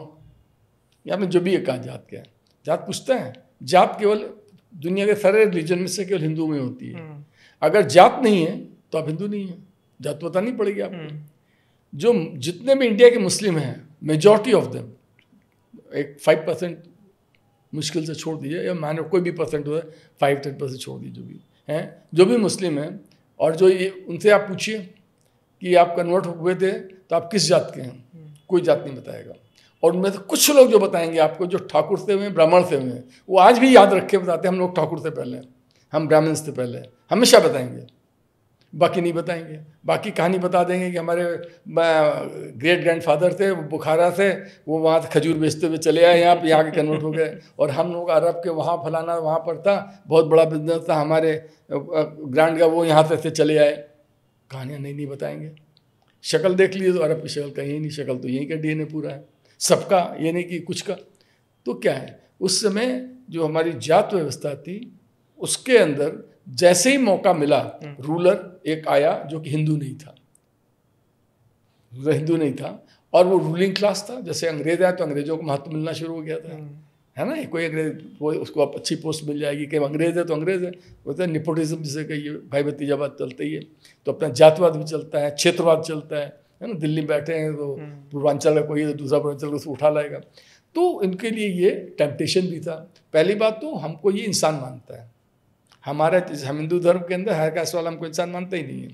या आपने जो भी कहा जात क्या है, जात पूछता है। जात केवल दुनिया के सारे रिलीजन में से केवल हिंदू में होती है। अगर जात नहीं है तो आप हिंदू नहीं है, जात बतानी पड़ेगी आपको। जो जितने भी इंडिया के मुस्लिम हैं, मेजॉरिटी ऑफ देम, एक 5% मुश्किल से छोड़ दीजिए, या मानो कोई भी परसेंट हो, 5-10% छोड़ दीजिए, जो भी हैं, जो भी मुस्लिम हैं, और जो ये उनसे आप पूछिए कि आप कन्वर्ट हुए थे तो आप किस जात के हैं, कोई जात नहीं बताएगा। और उनमें से कुछ लोग जो बताएंगे आपको, जो ठाकुर से हुए, ब्राह्मण से हुए, वो आज भी याद रख के बताते हैं हम लोग ठाकुर से पहले, हम ब्राह्मण से पहले, हमेशा बताएंगे। बाकी नहीं बताएंगे। बाकी कहानी बता देंगे कि हमारे ग्रेट ग्रैंडफादर थे, वो बुखारा थे, वो वहाँ खजूर बेचते हुए चले आए, यहाँ के कन्वर्ट हो गए, और हम लोग अरब के वहाँ फलाना वहाँ पर था, बहुत बड़ा बिजनेस था हमारे ग्रैंड का, वो यहाँ से चले आए। कहानियाँ नहीं बताएंगे। शक्ल देख लीजिए तो अरब की शक्ल कहीं नहीं, शक्ल तो यहीं का डीएनए पूरा है सबका, ये नहीं कि कुछ का। तो क्या है, उस समय जो हमारी जात व्यवस्था थी उसके अंदर जैसे ही मौका मिला, रूलर एक आया जो कि हिंदू नहीं था, और वो रूलिंग क्लास था। जैसे अंग्रेज आए तो अंग्रेजों को महत्व मिलना शुरू हो गया था, है ना। कोई अंग्रेज, वो उसको अब अच्छी पोस्ट मिल जाएगी, कि अंग्रेज है तो अंग्रेज है। वो तो निपोटिज्म जिसे कहिए, भाई भतीजावाद चलता ही है। तो अपना जातवाद भी चलता है, क्षेत्रवाद चलता है ना। दिल्ली में बैठे हैं तो पूर्वांचल का कोई, तो दूसरा पूर्वांचल को उसको उठा लाएगा। तो इनके लिए ये टेम्पटेशन भी था। पहली बात तो हमको ये इंसान मानता है, हम हिंदू धर्म के अंदर हर कास्ट वाला हमको इंसान मानता ही नहीं है।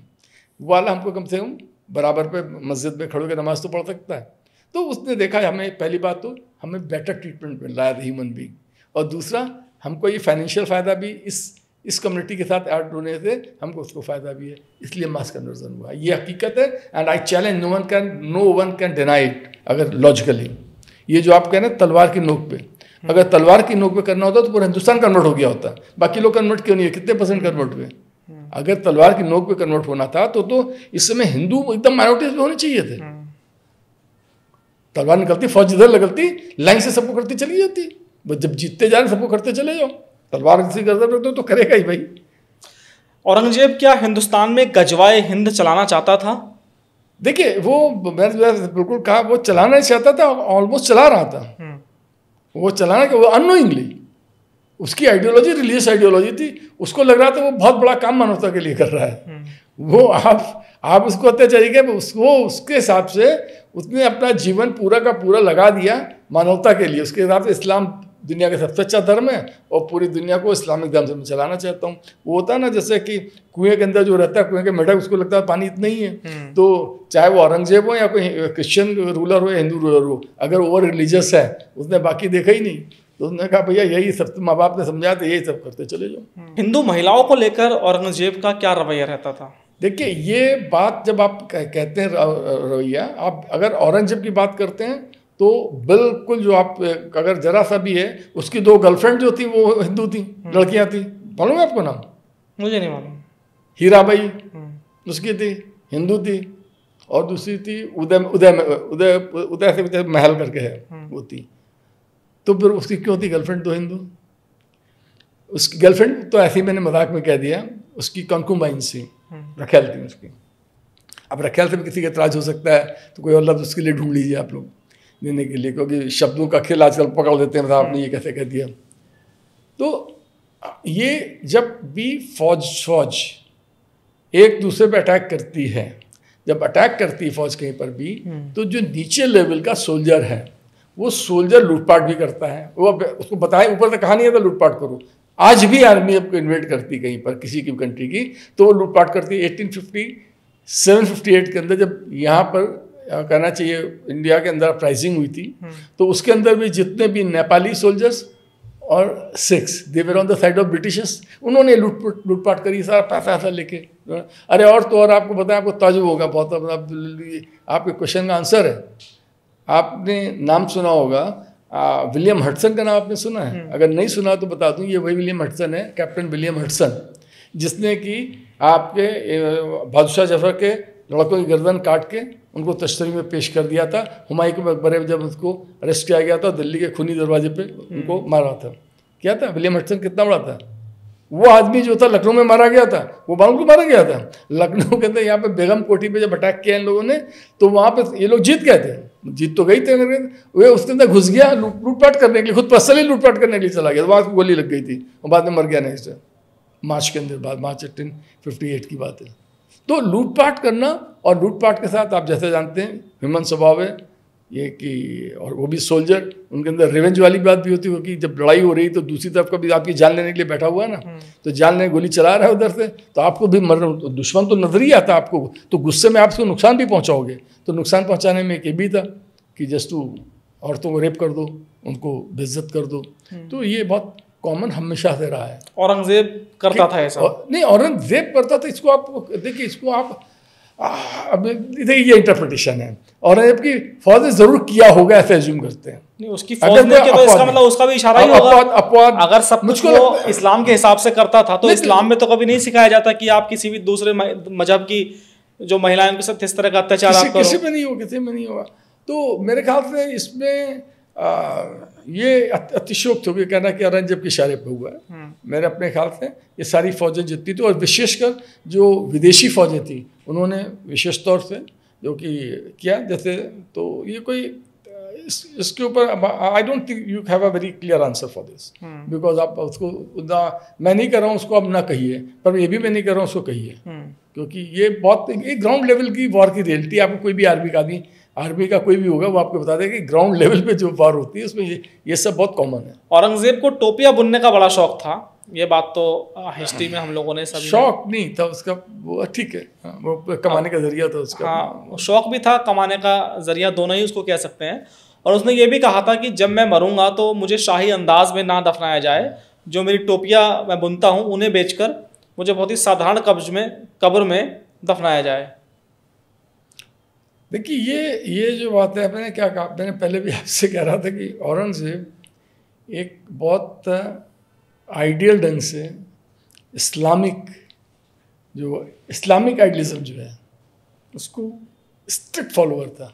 वो वाला हमको कम से कम बराबर पे मस्जिद में खड़े होकर नमाज तो पढ़ सकता है। तो उसने देखा हमें, पहली बात तो हमें बेटर ट्रीटमेंट मिल रहा है ह्यूमन बीइंग, और दूसरा हमको ये फाइनेंशियल फ़ायदा भी इस कम्युनिटी के साथ ऐड होने से हमको उसको फ़ायदा भी है, इसलिए मास कन्वर्जन हुआ। ये हकीकत है, and I challenge no one can deny it. अगर लॉजिकली ये जो आप कह रहे हैं तलवार की नोक पे, अगर तलवार की नोक पे करना होता तो पूरा हिंदुस्तान कन्वर्ट हो गया होता। बाकी लोग कन्वर्ट क्यों नहीं है, कितने % कन्वर्ट हुए? अगर तलवार की नोक पे कन्वर्ट होना था तो इस समय हिंदू एकदम माइनॉरिटीज में होने चाहिए थे। तलवार निकलती, फौज इधर लगती, लाइन से सबको करती चली जाती। बस जब जीतते जा रहे सबको करते चले जाओ। तलवार किसी गर्दन रखते तो करेगा ही भाई। औरंगजेब क्या हिंदुस्तान में गजवाए हिंद चलाना चाहता था? देखिए, वो मैंने बिल्कुल कहा, वो चलाना ही चाहता था, ऑलमोस्ट चला रहा था। वो चलाना कि वो अननोइंगली, उसकी आइडियोलॉजी रिलीजियस आइडियोलॉजी थी। उसको लग रहा था वो बहुत बड़ा काम मानवता के लिए कर रहा है। वो आप उसको अत्याचारी के उसके हिसाब से उसने अपना जीवन पूरा का पूरा लगा दिया मानवता के लिए। उसके हिसाब से इस्लाम दुनिया का सबसे अच्छा धर्म है, और पूरी दुनिया को इस्लामिक धर्म से मैं चलाना चाहता हूँ। वो होता है ना, जैसे कि कुएं के अंदर जो रहता है, कुएं के मेढक, उसको लगता है पानी इतना ही है। तो चाहे वो औरंगजेब हो या कोई क्रिश्चियन रूलर हो या हिंदू रूलर हो, अगर ओवर रिलीजियस है, उसने बाकी देखा ही नहीं, तो उसने कहा भैया यही सब माँ बाप ने समझाया तो यही सब करते चले जाओ। हिंदू महिलाओं को लेकर औरंगजेब का क्या रवैया रहता था? देखिए, ये बात जब आप कहते हैं रवैया, आप अगर औरंगजेब की बात करते हैं तो बिल्कुल, जो आप अगर जरा सा भी है, उसकी 2 गर्लफ्रेंड जो थी वो हिंदू थी, लड़कियां थी। मालूम है आपको नाम? मुझे नहीं मालूम। हीराबाई उसकी थी, हिंदू थी, और दूसरी थी उदय से महल करके है, वो थी। तो फिर उसकी क्यों थी गर्लफ्रेंड 2 हिंदू? उसकी गर्लफ्रेंड तो ऐसे ही मैंने मजाक में कह दिया, उसकी कंकुबाइन थी, रखेल थी उसकी। अब रखेल से भी किसी का एतराज हो सकता है, तो कोई और लफ्ज़ उसके लिए ढूंढ लीजिए आप लोग देने के लिए, क्योंकि शब्दों का खेल आजकल पकड़ देते हैं, मतलब आपने ये कैसे कह दिया। तो ये जब भी फौज एक दूसरे पर अटैक करती है, जब अटैक करती है फौज कहीं पर भी, तो जो नीचे लेवल का सोल्जर है, वो सोल्जर लूटपाट भी करता है। वो उसको बताए ऊपर तक कहा नहीं है तो लूटपाट करो। आज भी आर्मी आपको इन्वेट करती कहीं पर किसी की कंट्री की, तो वो लूटपाट करती है। 1857-58 के अंदर जब यहाँ पर कहना चाहिए इंडिया के अंदर अपराइजिंग हुई थी, तो उसके अंदर भी जितने भी नेपाली सोल्जर्स और Sikhs, they were on the side of Britishers, उन्होंने लूटपाट करी, सारा पैसा ऐसा लेके। अरे और तो और आपको बताया, आपको ताजुब होगा बहुत, आपके क्वेश्चन का आंसर है। आपने नाम सुना होगा विलियम हडसन का नाम आपने सुना है? अगर नहीं सुना तो बता दूं, ये वही विलियम हडसन है, कैप्टन विलियम हडसन, जिसने कि आपके बादशाह जफर के लड़कों की गर्दन काट के उनको तश्तरी में पेश कर दिया था। हुमायूं के मकबरे में जब उसको अरेस्ट किया गया था, दिल्ली के खूनी दरवाजे पे उनको मारा था। क्या था विलियम हडसन? कितना बड़ा था वो आदमी जो था, लखनऊ में मारा गया था। वो बांग्लादेश को मारा गया था लखनऊ के अंदर। यहाँ पे बेगम कोठी पे जब अटैक किया इन लोगों ने, तो वहाँ पे ये लोग जीत गए थे, जीत तो गई थे, वे उसके अंदर घुस गया लूटपाट करने के लिए, खुद पर्सनली लूटपाट करने के लिए चला गया। तो वहाँ गोली लग गई थी और बाद में मर गया नहीं से, मार्च के अंदर, बाद मार्च 1858 की बात है। तो लूटपाट करना, और लूटपाट के साथ आप जैसे जानते हैं ह्यूमन स्वभाव है ये कि, और वो भी सोल्जर, उनके अंदर रिवेंज वाली बात भी होती है कि जब लड़ाई हो रही तो दूसरी तरफ का भी आपकी जान लेने के लिए बैठा हुआ है ना, तो जान लेने गोली चला रहा है उधर से, तो आपको भी मरना, तो दुश्मन तो नजर ही आता आपको, तो गुस्से में आप उसको नुकसान भी पहुंचाओगे। तो नुकसान पहुंचाने में एक ये भी था कि जस्ट तू औरतों को रेप कर दो, उनको बेइज्जत कर दो। तो ये बहुत कॉमन हमेशा से रहा है। औरंगजेब करता था ऐसा? नहीं, औरंगजेब करता था, इसको आप देखिए, इसको आप अब देखिए ये इंटरप्रिटेशन है। औरंगजेब की फौज ने जरूर किया होगा ऐसा एज्यूम करते हैं। नहीं, उसकी फौज ने किया तो इसका मतलब उसका भी इशारा ही होगा। अपवाद अगर सब कुछ वो इस्लाम के हिसाब से करता था तो इस्लाम में तो कभी नहीं सिखाया जाता कि आप किसी भी दूसरे मजहब की जो महिलाओं के साथ इस तरह का अत्याचार आप करो। किसी में नहीं होगा, किसी में नहीं होगा। तो मेरे ख्याल से इसमें ये अतिशयोक्त हो गया कहना कि औरंगजेब के इशारे पे हुआ है। मेरे अपने ख्याल से ये सारी फौजें जितनी थी, और विशेषकर जो विदेशी फौजें थी उन्होंने विशेष तौर से जो कि किया, जैसे तो ये कोई इसके ऊपर I don't think you have a very clear answer for this, because आप उसको मैं नहीं कर रहा हूँ उसको अब ना कहिए, पर ये भी मैं नहीं कर रहा हूँ उसको कहिए, क्योंकि ये बहुत एक ग्राउंड लेवल की वॉर की रियलिटी। आपको कोई भी आर्मी का कोई भी होगा वो आपको बता देगा कि ग्राउंड लेवल पे जो वॉर होती है उसमें ये सब बहुत कॉमन है। औरंगजेब को टोपियां बुनने का बड़ा शौक था, ये बात तो हिस्ट्री में हम लोगों ने सभी शौक नहीं था उसका, वो ठीक है, वो कमाने का जरिया था उसका। हाँ, शौक भी था, कमाने का जरिया, दोनों ही उसको कह सकते हैं। और उसने ये भी कहा था कि जब मैं मरूंगा तो मुझे शाही अंदाज में ना दफनाया जाए, जो मेरी टोपियां मैं बुनता हूँ उन्हें बेचकर मुझे बहुत ही साधारण कब्र में दफनाया जाए। देखिए ये जो बात है, मैंने क्या कहा, मैंने पहले भी आपसे कह रहा था कि औरंगजेब एक बहुत आइडियल ढंग से इस्लामिक आइडियलिज्म जो है उसको स्ट्रिक्ट फॉलोअर था,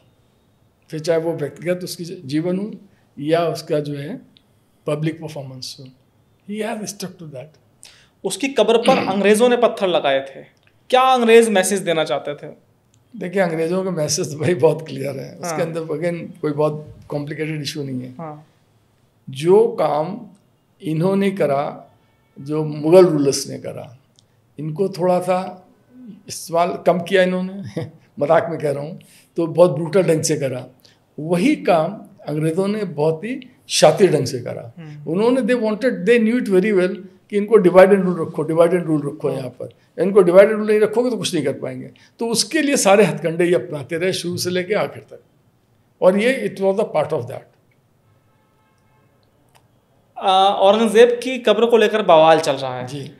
फिर चाहे वो व्यक्तिगत उसकी जीवन हो या उसका जो है पब्लिक परफॉर्मेंस हो, he has stuck to that. उसकी कब्र पर अंग्रेजों ने पत्थर लगाए थे, क्या अंग्रेज मैसेज देना चाहते थे? देखिए अंग्रेजों का मैसेज तो भाई बहुत क्लियर है। उसके अंदर अगेन कोई बहुत कॉम्प्लिकेटेड इशू नहीं है। जो काम इन्होंने करा, जो मुगल रूलर्स ने करा, इनको थोड़ा सा इस्तेमाल कम किया इन्होंने मजाक में कह रहा हूँ, तो बहुत ब्रूटल ढंग से करा। वही काम अंग्रेज़ों ने बहुत ही शातिर ढंग से करा। उन्होंने they knew it very well कि इनको डिवाइड एंड रूल रखो यहाँ पर, इनको डिवाइड एंड रूल नहीं रखोगे तो कुछ नहीं कर पाएंगे। तो उसके लिए सारे हथकंडे ये अपनाते रहे शुरू से लेके आखिर तक, और ये it was the part of that. Aurangzeb की कब्र को लेकर बवाल चल रहा है जी,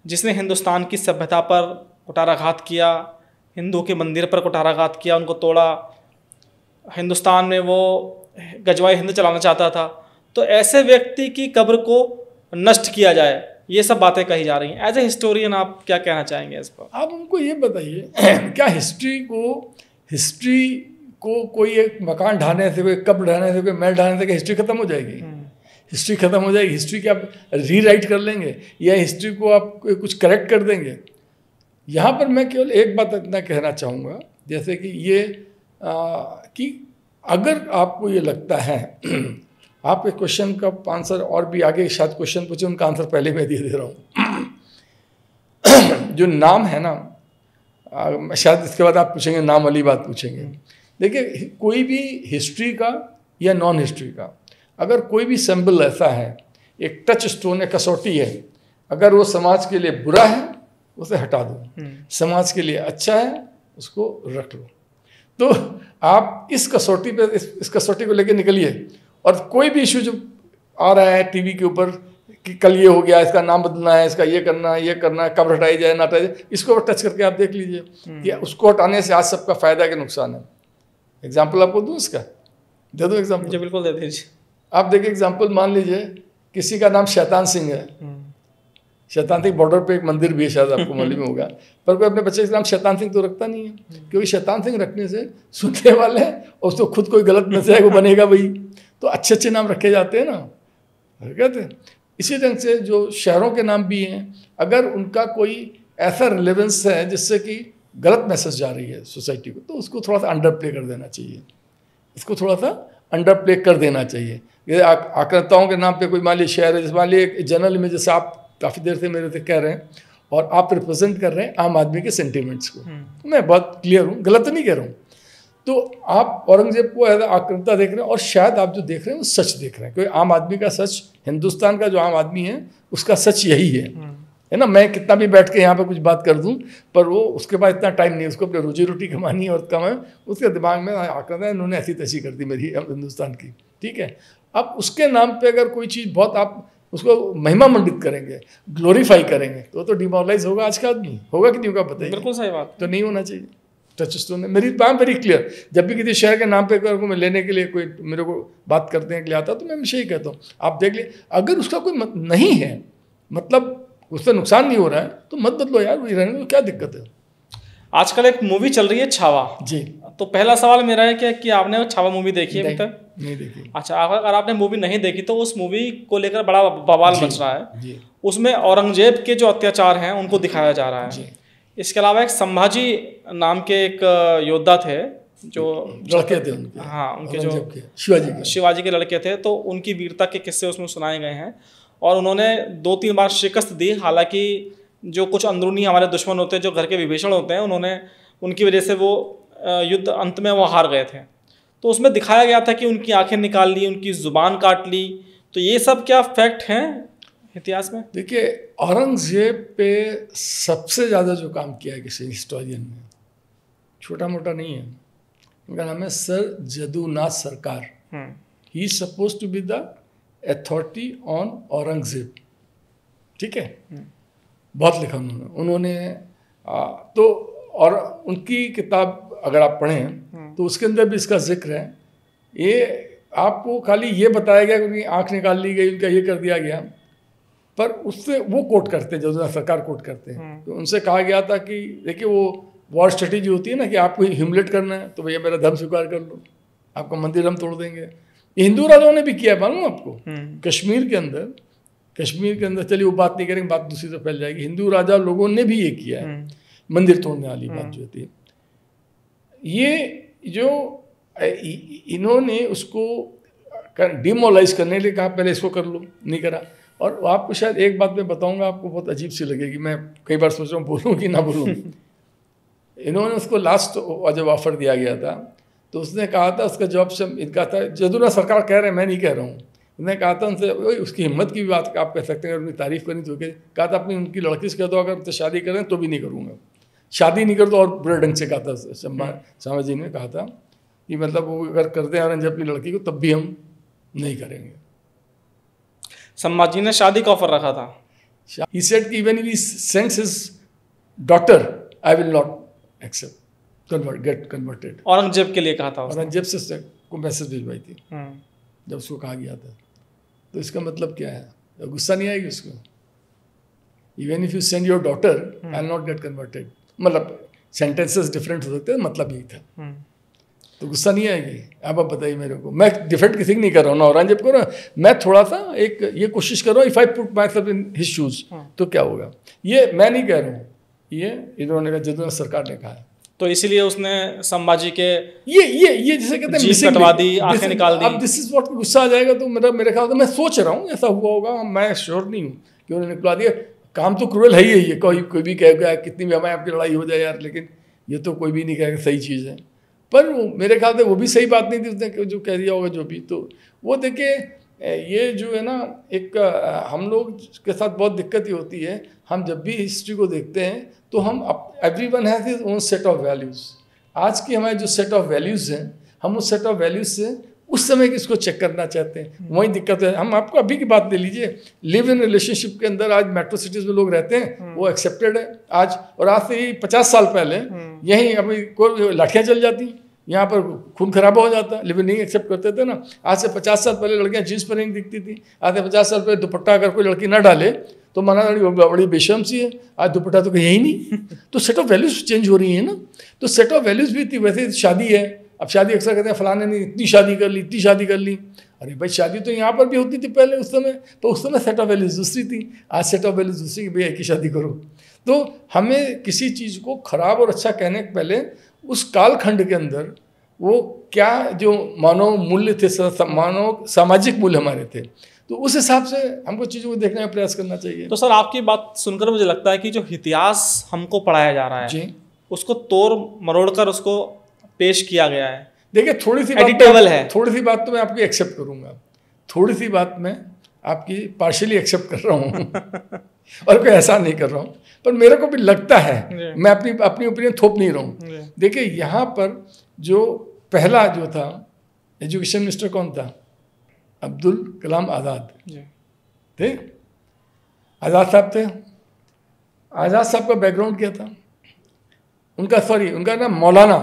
जिसने हिंदुस्तान की सभ्यता पर कुठाराघात किया, हिंदू के मंदिर पर कुठाराघात किया, उनको तोड़ा, हिंदुस्तान में वो गजवाए हिंद चलाना चाहता था। तो ऐसे व्यक्ति की कब्र को नष्ट किया जाए, ये सब बातें कही जा रही हैं। एज ए हिस्टोरियन आप क्या कहना चाहेंगे इस पर? आप हमको ये बताइए क्या हिस्ट्री को कोई एक मकान ढाने से, कोई कब्र ढाने से, कोई महल ढाने से क्या हिस्ट्री खत्म हो जाएगी? हिस्ट्री खत्म हो जाएगी? हिस्ट्री क्या आप रीराइट कर लेंगे या हिस्ट्री को आप कुछ करेक्ट कर देंगे? यहाँ पर मैं केवल एक बात इतना कहना चाहूँगा, जैसे कि ये कि अगर आपको ये लगता है आपके क्वेश्चन का आंसर और भी आगे शायद क्वेश्चन पूछे, उनका आंसर पहले मैं दे रहा हूँ। जो नाम है ना, शायद इसके बाद आप पूछेंगे नाम वाली बात पूछेंगे। देखिए कोई भी हिस्ट्री का या नॉन हिस्ट्री का अगर कोई भी सिंबल ऐसा है, एक टच स्टोन या कसौटी है, अगर वो समाज के लिए बुरा है उसे हटा दो, समाज के लिए अच्छा है उसको रख लो। तो आप इस कसौटी पे इस कसौटी को लेकर निकलिए, और कोई भी इशू जो आ रहा है टीवी के ऊपर कि कल ये हो गया, इसका नाम बदलना है, इसका ये करना है, कब हटाई जाए ना हटाई जाए, इसको टच करके आप देख लीजिए कि उसको हटाने से आज सबका फायदा है कि नुकसान है। एग्जाम्पल आपको दूँ इसका? दे दो एग्जाम्पल? जी बिल्कुल दे दीजिए। आप देखिए एग्जाम्पल, मान लीजिए किसी का नाम शैतान सिंह है। शैतान सिंह बॉर्डर पे एक मंदिर भी है, शायद आपको मालूम होगा, पर कोई अपने बच्चे का नाम शैतान सिंह तो रखता नहीं है, क्योंकि शैतान सिंह रखने से सुनने वाले और उसको खुद कोई गलत मैसेज है वो बनेगा वही। तो अच्छे अच्छे नाम रखे जाते हैं ना, कहते हैं। इसी ढंग से जो शहरों के नाम भी हैं, अगर उनका कोई ऐसा रिलेवेंस है जिससे कि गलत मैसेज जा रही है सोसाइटी को, तो उसको थोड़ा सा अंडर प्ले कर देना चाहिए, इसको थोड़ा सा अंडर प्ले कर देना चाहिए। ये आक्रांताओं के नाम पे कोई मान लीजिए शहर है, जैसे मान लीजिए जनरल में, जैसे आप काफ़ी देर से मेरे से कह रहे हैं और आप रिप्रेजेंट कर रहे हैं आम आदमी के सेंटिमेंट्स को, मैं बहुत क्लियर हूँ, गलत नहीं कह रहा हूँ। तो आप औरंगजेब को एज आक्रांता देख रहे हैं, और शायद आप जो देख रहे हैं वो सच देख रहे हैं, क्योंकि आम आदमी का सच, हिंदुस्तान का जो आम आदमी है उसका सच यही है ना। मैं कितना भी बैठ के यहाँ पे कुछ बात कर दूँ, पर वो उसके पास इतना टाइम नहीं है, उसको अपनी रोजी रोटी कमानी है और कमाए, उसके दिमाग में आक्रांता इन्होंने ऐसी तैसी कर दी मेरी हिंदुस्तान की, ठीक है। अब उसके नाम पे अगर कोई चीज़ बहुत आप उसको महिमा मंडित करेंगे, ग्लोरीफाई करेंगे, तो डिमोरलाइज होगा आज का आदमी। होगा कि नहीं होगा बताइए? बिल्कुल सही बात। तो नहीं होना चाहिए। टचस्टोन है मेरी बात वेरी क्लियर। जब भी किसी शहर के नाम पे को मैं लेने के लिए कोई मेरे को बात करते हैं के लिए आता तो मैं हमेशा ही कहता हूँ आप देख लिए, अगर उसका कोई नहीं है, मतलब उससे नुकसान नहीं हो रहा है, तो मत बदलो यार, वही रहने दो, क्या दिक्कत है। आजकल एक मूवी चल रही है छावा जी। तो पहला सवाल मेरा है कि आपने छावा मूवी देखी है अभी तक? नहीं देखी। अच्छा, अगर आपने मूवी नहीं देखी तो उस मूवी को लेकर बड़ा बवाल मच रहा है। जी। उसमें औरंगजेब के जो अत्याचार हैं उनको दिखाया जा रहा है। जी। इसके अलावा एक संभाजी नाम के एक योद्धा थे जो लड़के थे उनके, हाँ उनके जो शिवाजी के लड़के थे, तो उनकी वीरता के किस्से उसमें सुनाए गए हैं और उन्होंने 2-3 बार शिकस्त दी। हालांकि जो कुछ अंदरूनी हमारे दुश्मन होते हैं, जो घर के विभीषण होते हैं, उन्होंने उनकी वजह से वो युद्ध अंत में वो हार गए थे। तो उसमें दिखाया गया था कि उनकी आंखें निकाल ली, उनकी ज़ुबान काट ली। तो ये सब क्या फैक्ट हैं इतिहास में? देखिए, औरंगजेब पे सबसे ज़्यादा जो काम किया है किसी हिस्टोरियन ने, छोटा मोटा नहीं है, उनका नाम है sir Jadunath Sarkar. He is suppose to be the authority on Aurangzeb. ठीक है, बहुत लिखा उन्होंने तो, और उनकी किताब अगर आप पढ़ें तो उसके अंदर भी इसका जिक्र है। ये आपको खाली ये बताया गया कि उनकी आँख निकाल ली गई, उनका ये कर दिया गया, पर उससे वो कोट करते हैं, जो सरकार कोट करते हैं। तो उनसे कहा गया था कि देखिए, वो वॉर स्ट्रेटेजी होती है ना कि आपको ह्यूमिलेट करना है, तो भैया मेरा धर्म स्वीकार कर लो, आपका मंदिर हम तोड़ देंगे। ये हिंदू राजाओं ने भी किया है, मालूम आपको। कश्मीर के अंदर चलिए वो बात नहीं करेंगे, बात दूसरी तरफ फैल जाएगी। हिंदू राजा लोगों ने भी ये किया है, मंदिर तोड़ने वाली बात जो होती है। ये जो इन्होंने उसको डिमोलाइज करने के लिए कहा, पहले इसको कर लो, नहीं करा। और आपको शायद एक बात मैं बताऊंगा, आपको बहुत अजीब सी लगेगी, मैं कई बार सोच रहा हूँ बोलूँ कि ना बोलूँ। इन्होंने उसको लास्ट जब ऑफर दिया गया था तो उसने कहा था, उसका जवाब से इनका था, जदूनाथ सरकार कह रहे हैं, मैं नहीं कह रहा हूँ, उसने कहा था उनसे, उसकी हिम्मत की भी बात आप कह सकते हैं, अगर उनकी तारीफ करनी तो कहा था अपनी उनकी लड़की से कह दो अगर तो शादी करें तो भी नहीं करूँगा, शादी नहीं कर दो। और बुरे ढंग से कहा था संभाजी ने, कहा था कि मतलब वो अगर करते हैं औरंगजेब अपनी लड़की को तब भी हम नहीं करेंगे। संभाजी ने शादी का ऑफर रखा था। He said कि when he sends his daughter, I will not accept, get converted। Aurangzeb के लिए कहा था उसने। औरंगजेब से को मैसेज भिजवाई थी जब उसको कहा गया था। तो इसका मतलब क्या है? गुस्सा नहीं आएगी उसको? Even if you send your daughter, I will not get converted। मतलब सेंटेंसेस डिफरेंट हो सकते हैं, मतलब यही था। तो गुस्सा नहीं आएगी? आप बताइए मेरे को। मैं डिफेंड किसी की नहीं कर रहा हूँ ना औरंगजेब को, ना मैं थोड़ा सा एक ये कोशिश कर रहा हूँ, if I put my self in his shoes तो क्या होगा। ये मैं नहीं कह रहा हूँ, ये इन्होंने कहा, जदूनाथ सरकार ने कहा है। तो इसीलिए उसने संभाजी के ये जिसे कहते हैं जीभ कटवा दी, आंखें निकाल दी। अब दिस इज व्हाट, गुस्सा आ जाएगा तो मेरे ख्याल से, मैं सोच रहा हूँ ऐसा हुआ होगा, मैं श्योर नहीं हूँ कि उन्होंने निकलवा दिया। काम तो क्रूअल है ही है, कोई भी कहेगा कितनी भी हमारे आपकी लड़ाई हो जाए यार, लेकिन ये तो कोई भी नहीं कहेगा सही चीज़ है। पर मेरे ख्याल से वो भी सही बात नहीं थी उसने जो कह दिया होगा जो भी। तो वो देखिए, ये जो है ना, एक हम लोग के साथ बहुत दिक्कत ही होती है, हम जब भी हिस्ट्री को देखते हैं तो हम everyone has his own set of values. आज की हमारे जो सेट ऑफ वैल्यूज़ हैं, हम उस सेट ऑफ वैल्यूज़ से उस समय किसको चेक करना चाहते हैं, वही दिक्कत है। हम आपको अभी की बात ले लीजिए, लिव इन रिलेशनशिप के अंदर आज मेट्रो सिटीज़ में लोग रहते हैं, वो एक्सेप्टेड है आज। और आज से 50 साल पहले यहीं अभी कोई लाठियाँ चल जाती, यहाँ पर खून खराबा हो जाता, लिव इन नहीं एक्सेप्ट करते थे ना। आज से 50 साल पहले लड़कियाँ जीन्स पर नहीं दिखती थी, आज से 50 साल पहले दुपट्टा अगर कोई लड़की ना डाले तो माना बड़ी बेशर्म सी है, आज दुपट्टा तो कहीं नहीं। तो सेट ऑफ वैल्यूज़ चेंज हो रही है ना, तो सेट ऑफ वैल्यूज़ भी थी। वैसे शादी है, अब शादी अक्सर कहते हैं फलाने ने इतनी शादी कर ली, इतनी शादी कर ली। अरे भाई, शादी तो यहाँ पर भी होती थी पहले उस समय, तो उस समय सेट ऑफ वैल्यूज़ दूसरी थी, आज सेट ऑफ वैल्यूज़ दूसरी कि भैया एक ही शादी करो। तो हमें किसी चीज़ को खराब और अच्छा कहने के पहले उस कालखंड के अंदर वो क्या जो मानव मूल्य थे, मानव सामाजिक मूल्य हमारे थे, तो उस हिसाब से हमको चीज़ों को देखने का प्रयास करना चाहिए। तो सर, आपकी बात सुनकर मुझे लगता है कि जो इतिहास हमको पढ़ाया जा रहा है जी, उसको तोड़ मरोड़ कर उसको पेश किया गया है। देखिए, थोड़ी सी बात तो मैं आपकी एक्सेप्ट करूंगा, थोड़ी सी बात मैं आपकी पार्शियली एक्सेप्ट कर रहा हूँ और कोई ऐसा नहीं कर रहा हूँ, पर मेरे को भी लगता है, मैं अपनी ओपिनियन थोप नहीं रहा हूँ। देखिए, यहाँ पर जो पहला जो था एजुकेशन मिनिस्टर कौन था? अब्दुल कलाम आज़ाद। थे, आज़ाद साहब थे। आज़ाद साहब का बैकग्राउंड क्या था? उनका नाम मौलाना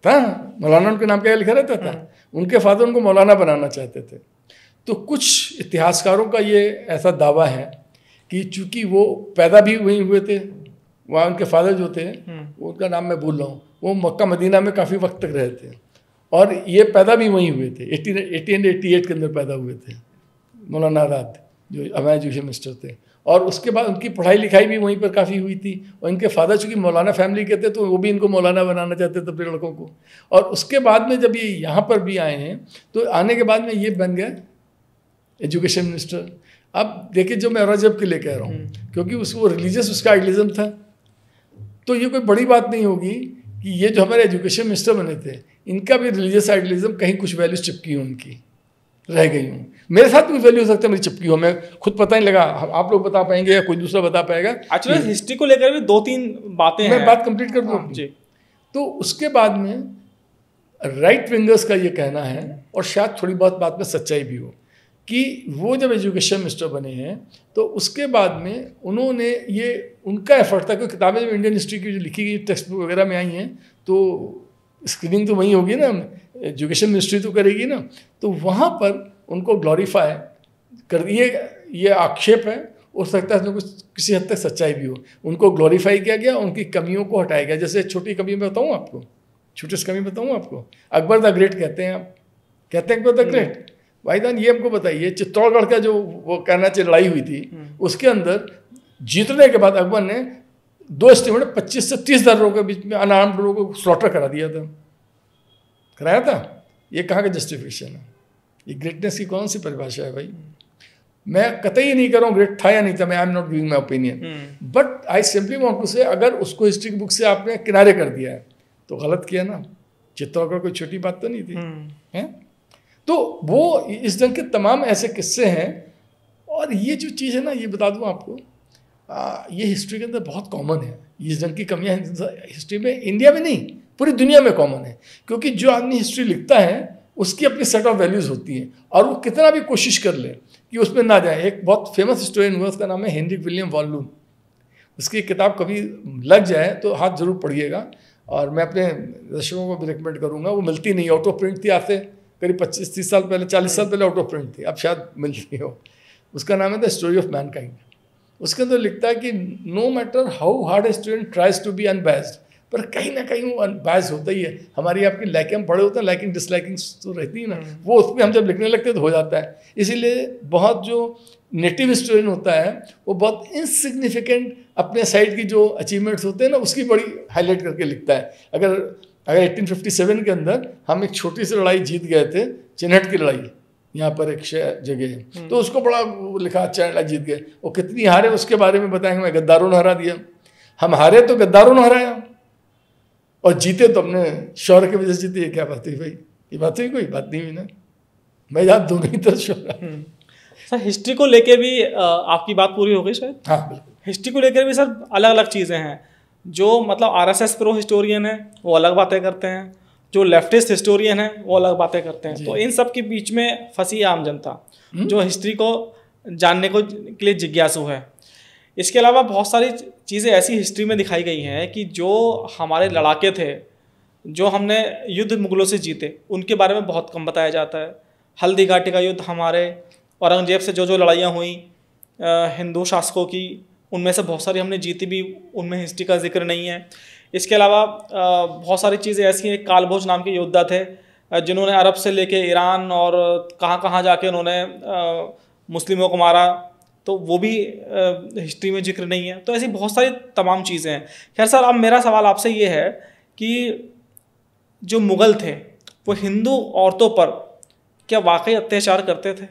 था। मौलाना उनके नाम क्या लिखा रहता था? उनके फादर उनको मौलाना बनाना चाहते थे। तो कुछ इतिहासकारों का ये ऐसा दावा है कि चूंकि वो पैदा भी वहीं हुए थे, वहाँ उनके फादर जो थे, उनका नाम मैं भूल रहा हूँ, वो मक्का मदीना में काफ़ी वक्त तक रहे थे और ये पैदा भी वहीं हुए थे। 1888 के अंदर पैदा हुए थे मौलाना आज़ाद, जो हमारे एजुकेशन मिनिस्टर थे। और उसके बाद उनकी पढ़ाई लिखाई भी वहीं पर काफ़ी हुई थी। और इनके फादर चूँकि मौलाना फैमिली के थे तो वो भी इनको मौलाना बनाना चाहते थे अपने लड़कों को। और उसके बाद में जब ये यहाँ पर भी आए हैं तो आने के बाद में ये बन गए एजुकेशन मिनिस्टर। अब देखिए, जो मैं औरंगजेब के लिए कह रहा हूँ, क्योंकि उसको रिलीजियस उसका आइडियलिज्म था, तो ये कोई बड़ी बात नहीं होगी कि ये जो हमारे एजुकेशन मिनिस्टर बने थे, इनका भी रिलीजियस आइडियलिज्म कहीं कुछ वैल्यूज चिपकी हो, उनकी रह गई हूँ। मेरे साथ भी वैल्यू हो सकता है मेरी चिपकी हो, मैं खुद पता नहीं लगा, आप लोग बता पाएंगे या कोई दूसरा बता पाएगा। एक्चुअली हिस्ट्री को लेकर भी 2-3 बातें मैं बात कंप्लीट कर दूँ जी। तो उसके बाद में राइट विंगर्स का ये कहना है, और शायद थोड़ी बहुत बात में सच्चाई भी हो, कि वो जब एजुकेशन मिनिस्टर बने हैं तो उसके बाद में उन्होंने ये उनका एफर्ट था, क्योंकि किताबें जब इंडियन हिस्ट्री की जो लिखी गई टेक्स्ट बुक वगैरह में आई हैं तो स्क्रीनिंग तो वहीं होगी ना, एजुकेशन मिनिस्ट्री तो करेगी ना, तो वहाँ पर उनको ग्लोरीफाई कर दिए। ये आक्षेप है, हो सकता है कुछ किसी हद तक सच्चाई भी हो। उनको ग्लोरीफाई किया गया, उनकी कमियों को हटाया गया। जैसे छोटी कमी मैं बताऊँ आपको, छोटी सी कमी बताऊँ आपको, अकबर द ग्रेट कहते हैं, आप कहते हैं अकबर द ग्रेट। भाईजान ये हमको बताइए, चित्तौड़गढ़ का जो वो कहना चाहिए लड़ाई हुई थी, उसके अंदर जीतने के बाद अकबर ने 2 स्टेट में 25 से 30 हज़ार लोगों के बीच में अनआर्म्ड लोगों को स्लॉटर करा दिया था, कराया था। ये कहाँ का जस्टिफिकेशन है? ये ग्रेटनेस की कौन सी परिभाषा है भाई? मैं कतई नहीं कर रहा हूँ ग्रेट था या नहीं था, मैं I am not giving my opinion, but I simply want to say, अगर उसको हिस्ट्री की बुक से आपने किनारे कर दिया है तो गलत किया ना। चित्तौड़गढ़ कोई छोटी बात तो नहीं थी, है? तो वो इस ढंग के तमाम ऐसे किस्से हैं। और ये जो चीज़ है ना, ये बता दूं आपको, ये हिस्ट्री के अंदर बहुत कॉमन है। इस ढंग की कमियां हिस्ट्री में, इंडिया में नहीं पूरी दुनिया में कॉमन है। क्योंकि जो आदमी हिस्ट्री लिखता है उसकी अपनी सेट ऑफ वैल्यूज़ होती हैं, और वो कितना भी कोशिश कर ले कि उसमें ना जाए। एक बहुत फेमस हिस्टोरियन हुआ, उसका नाम है हेनरिक विलियम वॉन लून। उसकी किताब कभी लग जाए तो हाथ जरूर पढ़िएगा, और मैं अपने दर्शकों को भी रिकमेंड करूँगा। वो मिलती नहीं, आउट ऑफ प्रिंट थी आज से करीब 25-30 साल पहले, 40 साल पहले आउट ऑफ प्रिंट थी, अब शायद मिलती हो। उसका नाम है द स्टोरी ऑफ मैनकाइंड। उसके अंदर लिखता है कि no matter how hard a student tries to be unbiased, पर कहीं ना कहीं वो अनबायस्ड होता ही है। हमारी आपकी लाइकिंग हम बड़े होते हैं, लाइकिंग डिसलाइकिंग तो रहती है ना, वो उस पर हम जब लिखने लगते हैं तो हो जाता है। इसीलिए बहुत जो नेटिव हिस्टोरियन होता है वो बहुत इनसिग्निफिकेंट अपने साइड की जो अचीवमेंट्स होते हैं ना, उसकी बड़ी हाईलाइट करके लिखता है। अगर 1857 के अंदर हम एक छोटी सी लड़ाई जीत गए थे, चिन्हट की लड़ाई, यहाँ पर एक जगह है, तो उसको बड़ा लिखा, अच्छा लड़ाई जीत गए। वो कितनी हारे उसके बारे में बताएंगे। मैं गद्दारों ने हरा दिया, हम हारे तो गद्दारों ने हराया, और जीते तो अपने शौर्य की वजह से जीते। ये क्या बात हुई भाई? ये बात हुई? कोई बात नहीं हुई ना। मैं याद दोनों ही तरफ शौर्य। सर हिस्ट्री को लेके भी आपकी बात पूरी हो गई शायद? हाँ बिल्कुल। हिस्ट्री को लेकर भी सर अलग अलग चीज़ें हैं। जो मतलब आरएसएस प्रो हिस्टोरियन है वो अलग बातें करते हैं, जो लेफ्टिस्ट हिस्टोरियन है वो अलग बातें करते हैं। तो इन सब के बीच में फंसी आम जनता जो हिस्ट्री को जानने को के लिए जिज्ञासु है। इसके अलावा बहुत सारी चीज़ें ऐसी हिस्ट्री में दिखाई गई हैं कि जो हमारे लड़ाके थे, जो हमने युद्ध मुगलों से जीते, उनके बारे में बहुत कम बताया जाता है। हल्दी घाटी का युद्ध, हमारे औरंगजेब से जो जो लड़ाइयाँ हुई हिंदू शासकों की, उनमें से बहुत सारी हमने जीती भी, उनमें हिस्ट्री का जिक्र नहीं है। इसके अलावा बहुत सारी चीज़ें ऐसी हैं। काल भोज नाम के योद्धा थे जिन्होंने अरब से लेके ईरान और कहाँ कहाँ जाके उन्होंने मुस्लिमों को मारा, तो वो भी हिस्ट्री में जिक्र नहीं है। तो ऐसी बहुत सारी तमाम चीज़ें हैं। खैर सर, अब मेरा सवाल आपसे ये है कि जो मुग़ल थे वो हिंदू औरतों पर क्या वाकई अत्याचार करते थे?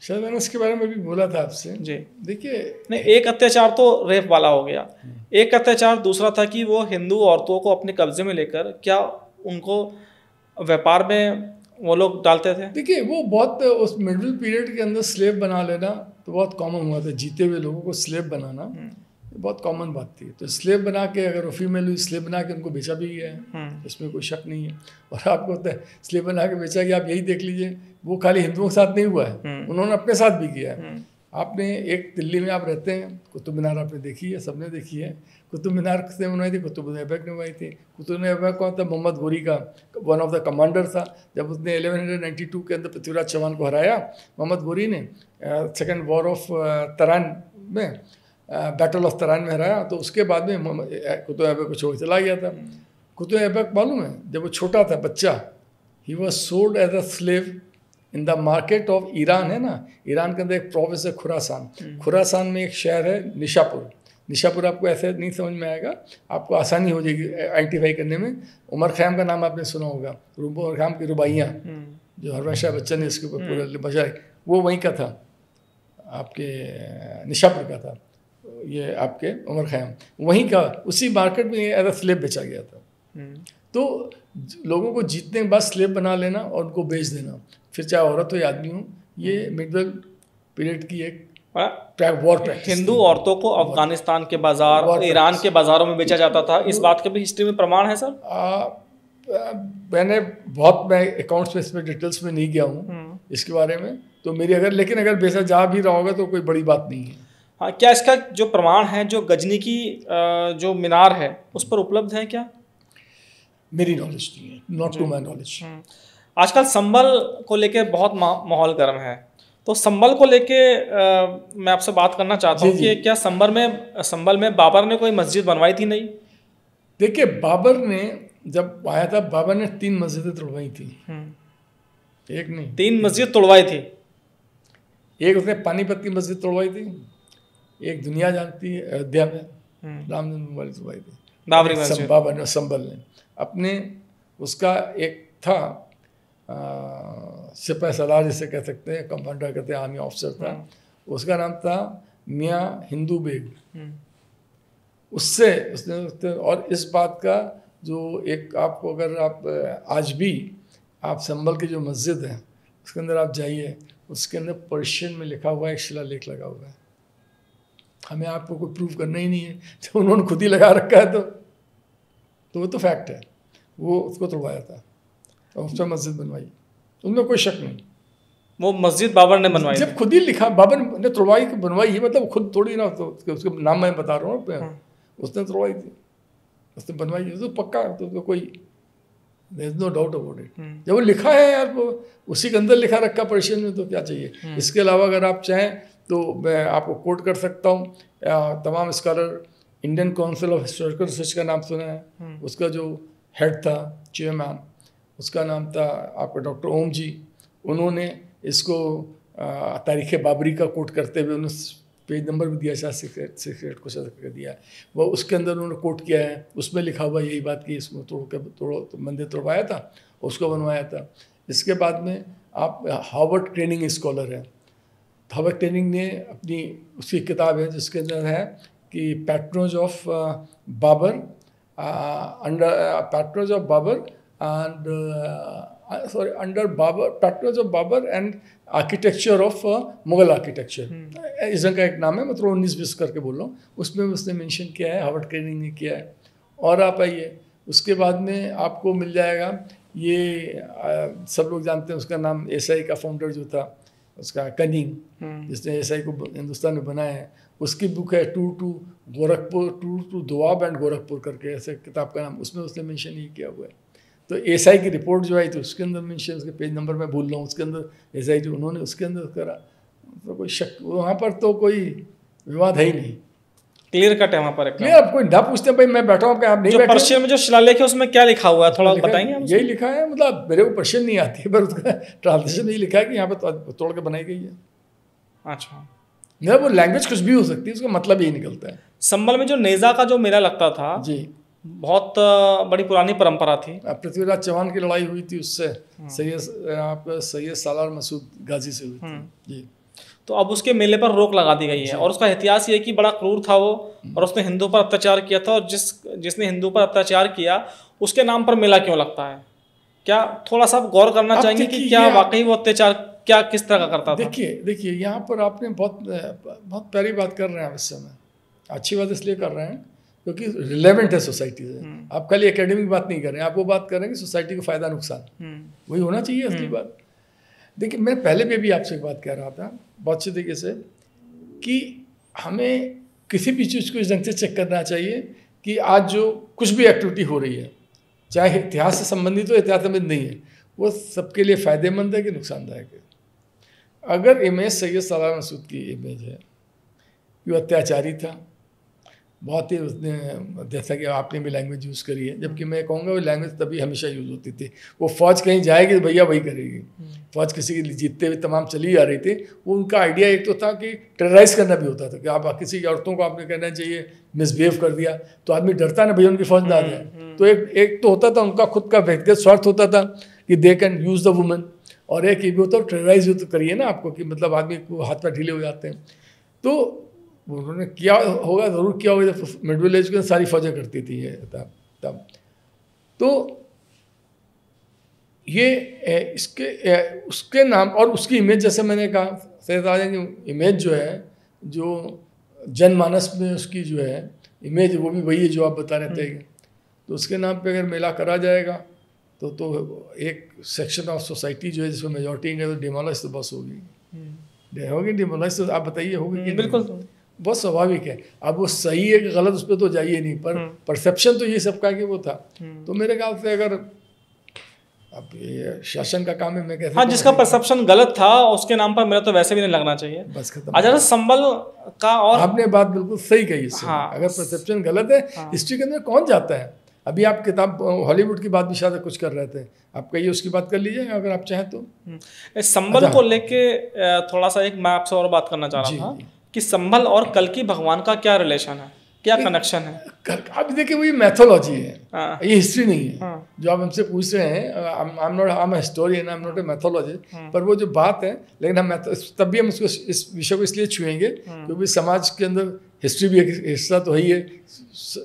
शायद मैंने इसके बारे में भी बोला था आपसे जी। देखिए, नहीं, एक अत्याचार तो रेप वाला हो गया, एक अत्याचार दूसरा था कि वो हिंदू औरतों को अपने कब्जे में लेकर क्या उनको व्यापार में वो लोग डालते थे। देखिए वो बहुत उस मिडिल पीरियड के अंदर स्लेव बना लेना तो बहुत कॉमन हुआ था, जीते हुए लोगों को स्लेव बनाना। बहुत कॉमन बात थी। तो स्लेव बना के, अगर वो फीमेल हुई, स्लेव बना के उनको बेचा भी गया है, इसमें कोई शक नहीं है। और आपको होता है स्लेव बना के बेचा गया, आप यही देख लीजिए, वो खाली हिंदुओं के साथ नहीं हुआ है, उन्होंने अपने साथ भी किया है। आपने एक दिल्ली में आप रहते हैं, कुतुब मीनार आपने देखी है, सबने देखी है। कुतुब मीनार किसने बनवाई थी? कुतुब ऐबक ने बनवाई थी। कुतुब ऐबक कौन था? मोहम्मद घोरी का वन ऑफ द कमांडर था। जब उसने 1192 के अंदर पृथ्वीराज चौहान को हराया मोहम्मद घोरी ने, सेकेंड वॉर ऑफ तरान में, बैटल ऑफ तरान में हराया, तो उसके बाद में कुतुब ऐबक को छोड़ चला गया था। कुतुब ऐबक मालूम है, जब वो छोटा था बच्चा, he was sold as a slave in the market of Iran, है ना, ईरान के अंदर एक प्रोविंस है खुरासान। खुरासान में एक शहर है निशापुर। निशापुर आपको ऐसे नहीं समझ में आएगा, आपको आसानी हो जाएगी आइडेंटिफाई करने में। उमर खैम का नाम आपने सुना होगा, उमर खैम की रुबाइयाँ जो हरवंश बच्चन ने इसके ऊपर पूरा बजाई, वो वहीं का था, आपके निशापुर का था ये, आपके उमर खैम वहीं का, उसी मार्केट में एज अ स्लेब बेचा गया था। तो लोगों को जीतने के बाद स्लेब बना लेना और उनको बेच देना, फिर चाहे औरत हो या आदमी हो, ये मिडल पीरियड की एक वॉर प्रैक्टिस। हिंदू औरतों को अफगानिस्तान के बाजार, ईरान के बाजारों में बेचा जाता था, इस बात के भी हिस्ट्री में प्रमाण है सर? मैं अकाउंट्स में इसमें डिटेल्स में नहीं गया हूँ इसके बारे में, तो मेरी लेकिन अगर बेचा जा भी रहा होगा तो कोई बड़ी बात नहीं है। हाँ, क्या इसका जो प्रमाण है, जो गजनी की जो मीनार है उस पर उपलब्ध है क्या? मेरी नॉलेज नहीं है, नॉट टू माई नॉलेज। आजकल संभल को लेके बहुत माहौल गर्म है, तो संभल को लेके मैं आपसे बात करना चाहता हूँ कि क्या संभल में बाबर ने कोई मस्जिद बनवाई थी? नहीं, देखिए बाबर ने जब आया था, बाबर ने 3 मस्जिदें तोड़वाई थी, एक नहीं 3 मस्जिद तोड़वाई थी। एक उसने पानीपत की मस्जिद तोड़वाई थी, एक दुनिया जानती है अयोध्या में राम जन्मभूमि वाली तोड़वाई थी, बाबरी मस्जिद बाबर ने, संभल ने अपने, उसका एक था सिपाही सलार जिसे कह सकते हैं, कमांडर कहते हैं, आर्मी ऑफिसर था, उसका नाम था मियाँ हिंदू बेग। उससे उसने, और इस बात का जो एक आपको, अगर आप आज भी आप संभल की जो मस्जिद है उसके अंदर आप जाइए, उसके अंदर पर्शियन में लिखा हुआ एक शिलालेख लगा हुआ है। हमें आपको कोई प्रूव करना ही नहीं है, जब उन्होंने खुद ही लगा रखा है तो वो तो फैक्ट है। वो उसको तोड़वाया था और उस पर मस्जिद बनवाई, उनमें कोई शक नहीं। वो मस्जिद बाबर ने बनवाई, जब खुद ही लिखा बाबर ने तोड़वाई बनवाई ही, मतलब खुद थोड़ी ना, तो उसके नाम मैं बता रहा हूँ, उसने तोड़वाई थी, उसने बनवाई, तो पक्का, तो कोई there is no doubt about it. जब वो लिखा है यार, वो उसी के अंदर लिखा रखा पर्शियन में, तो क्या चाहिए। इसके अलावा अगर आप चाहें तो मैं आपको कोट कर सकता हूँ, तमाम scholar, Indian council of historical research का नाम सुना है, उसका जो हेड था, चेयरमैन, उसका नाम था आपका डॉक्टर ओम जी। उन्होंने इसको तारीख़ बाबरी का कोट करते हुए उन्होंने पेज नंबर भी दिया, शायद सीक्रेट को कर दिया है वो, उसके अंदर उन्होंने कोट किया है, उसमें लिखा हुआ यही बात कि इसको तोड़ो मंदिर तोड़वाया था, उसको बनवाया था। इसके बाद में आप हार्वर्ड ट्रेनिंग स्कॉलर हैं, हार्वर्ड ट्रेनिंग ने अपनी उसकी किताब है जिसके अंदर है कि patrons of Babur, patrons of Babur and under Babur, patrons of Babur and architecture of Mughal architecture, इस का एक नाम है, मतलब 19-20 करके बोल रहा हूँ, उसमें उसने मेंशन किया है, हार्वर्ड ट्रेनिंग ने किया है। और आप आइए, उसके बाद में आपको मिल जाएगा ये सब लोग जानते हैं उसका नाम, एसआई का फाउंडर जो था उसका कनिंग, जिसने एसआई को हिंदुस्तान में बनाया है, उसकी बुक है tour to Gorakhpur, tour to Doab and Gorakhpur करके ऐसे किताब का नाम, उसमें उसने मेंशन ये किया हुआ है। तो एसआई की रिपोर्ट जो आई थी उसके अंदर मेंशन, उसके पेज नंबर मैं भूल रहा हूँ, उसके अंदर एसआई जो उन्होंने उसके अंदर करा, तो कोई शक वहाँ पर तो कोई विवाद है ही नहीं, क्लियर कट है वहाँ पर। क्लियर, आप कोई ना पूछते भाई मैं बैठा हूँ, आप नहीं बैठे। पर्शियन में जो शिलालेख है उसमें क्या लिखा हुआ है, थोड़ा बताएंगे? यही लिखा है, मतलब मेरे को पर्शियन नहीं आती है, पर उसका ट्रांसलेशन यही लिखा है कि यहाँ पे तोड़ के बनाई गई है। अच्छा, मेरा वो लैंग्वेज कुछ भी हो सकती है, उसका मतलब यही निकलता है। संभल में जो नेजा का जो मेला लगता था जी, बहुत बड़ी पुरानी परंपरा थी, पृथ्वीराज चौहान की लड़ाई हुई थी उससे, सैयद सालार मसूद गाजी से हुई थी जी। तो अब उसके मेले पर रोक लगा दी गई है, और उसका इतिहास ये कि बड़ा क्रूर था वो, और उसने हिंदू पर अत्याचार किया था, और जिसने हिंदू पर अत्याचार किया उसके नाम पर मेला क्यों लगता है? क्या थोड़ा सा गौर करना चाहेंगे कि क्या वाकई वो अत्याचार क्या किस तरह का करता था? देखिए यहाँ पर आपने बहुत प्यारी बात कर रहे हैं इस समय। अच्छी बात इसलिए कर रहे हैं क्योंकि रिलेवेंट है सोसाइटी से। आप खाली एकेडमिक बात नहीं कर रहे हैं, आप वो बात कर रहे हैं कि सोसाइटी को फ़ायदा नुकसान, वही होना चाहिए असली बात। देखिए, मैं पहले भी आपसे एक बात कह रहा था बहुत अच्छे तरीके से कि हमें किसी भी चीज़ को इस ढंग से चेक करना चाहिए कि आज जो कुछ भी एक्टिविटी हो रही है, चाहे इतिहास से संबंधित हो, इतिहास संबंधित नहीं है, वो सबके लिए फ़ायदेमंद है कि नुकसानदायक है। अगर इमेज सैयद सलाम मसूद की इमेज है कि वो अत्याचारी था, बहुत ही उसने, जैसा कि आपने भी लैंग्वेज यूज़ करी है, जबकि मैं कहूँगा वो लैंग्वेज तभी हमेशा यूज़ होती थी। वो फ़ौज कहीं जाएगी तो भैया वही करेगी। फ़ौज किसी की जीतते हुए तमाम चली आ रही थी। वो उनका आइडिया एक तो था कि टेरराइज़ करना भी होता था कि आप किसी की औरतों को आपने कहना चाहिए मिसबिहेव कर दिया तो आदमी डरता ना भैया उनकी फ़ौज ना आ जाए। तो एक तो होता था उनका खुद का व्यक्तिगत स्वार्थ होता था कि they can use the woman, और एक ये भी होता है टेरराइज तो करिए ना आपको कि मतलब आदमी को हाथ पैर ढीले हो जाते हैं। तो उन्होंने किया होगा, ज़रूर किया होगा, जब मिडिल एज के सारी फौजें करती थी ये तब। तो ये इसके उसके नाम और उसकी इमेज, जैसे मैंने कहा सैयद आजम की इमेज जो है, जो जनमानस में उसकी जो है इमेज, वो भी वही है जो आप बता रहे थे। तो उसके नाम पे अगर मेला करा जाएगा तो एक सेक्शन ऑफ सोसाइटी जो है जिसमें मेजॉरिटी है तो डिमोलाइज तो बस होगी डिमोलाइज तो आप बताइए होगी कि बिल्कुल बहुत स्वाभाविक है। अब वो सही है कि गलत उस पर तो जाइए नहीं, पर परसेप्शन तो ये सबका कि वो था। तो मेरे ख्याल से अगर अब ये शासन का काम है, मैं कहता हूं जिसका परसेप्शन गलत था उसके नाम पर मेरा तो वैसे भी नहीं लगना चाहिए। बस खत्म। अच्छा, संभल का, और आपने बात बिल्कुल सही कही इससे। अगर परसेप्शन गलत है, हिस्ट्री के अंदर कौन जाता है। अभी आप किताब हॉलीवुड की बात भी शायद कुछ कर रहे थे, आप कहिए उसकी बात कर लीजिए अगर आप चाहें तो। संभल को लेके थोड़ा सा एक मैं आपसे और बात करना चाह रहा था कि संभल और कल्कि भगवान का क्या रिलेशन है, क्या कनेक्शन है। अब देखिए, वो ये मैथोलॉजी है, ये हिस्ट्री नहीं है। जो आप हमसे पूछ रहे हैं, I am historian, I am not a mythologist, पर वो जो बात है, लेकिन हम तब भी हम उसको इस विषय को इसलिए छुएंगे क्योंकि समाज के अंदर हिस्ट्री भी एक हिस्सा तो है ही है।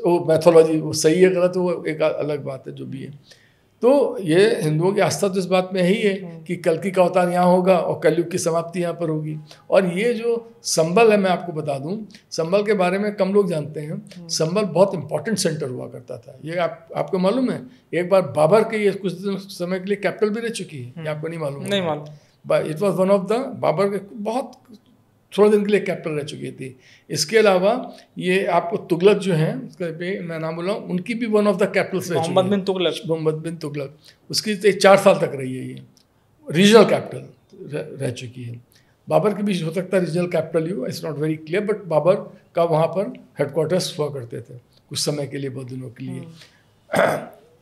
वो मैथोलॉजी वो सही है गलत वो एक अलग बात है जो भी है। तो ये हिंदुओं की आस्था तो इस बात में ही है कि कल्कि का अवतार यहाँ होगा और कलयुग की समाप्ति यहाँ पर होगी। और ये जो संभल है, मैं आपको बता दूं, संभल के बारे में कम लोग जानते हैं। संभल बहुत इंपॉर्टेंट सेंटर हुआ करता था। ये आपको मालूम है, एक बार बाबर के ये कुछ समय के लिए कैपिटल भी रह चुकी है, ये आपको नहीं मालूम? नहीं मालूम। It was one of the, Babur के बहुत थोड़े दिन के लिए कैपिटल रह चुकी थी। इसके अलावा ये आपको तुगलक जो हैं, उसका पे मैं नाम बोल रहा हूँ, उनकी भी वन ऑफ द कैपिटल्स रह चुकी है। मोहम्मद बिन तुगलक, उसकी 4 साल तक रही है। ये रीजनल कैपिटल रह चुकी है। बाबर की भी हो सकता है रीजनल कैपिटल ही हो, it's not very clear, but Babur का वहाँ पर हेडक्वार्टर्स हुआ करते थे कुछ समय के लिए, बहुत दिनों के लिए।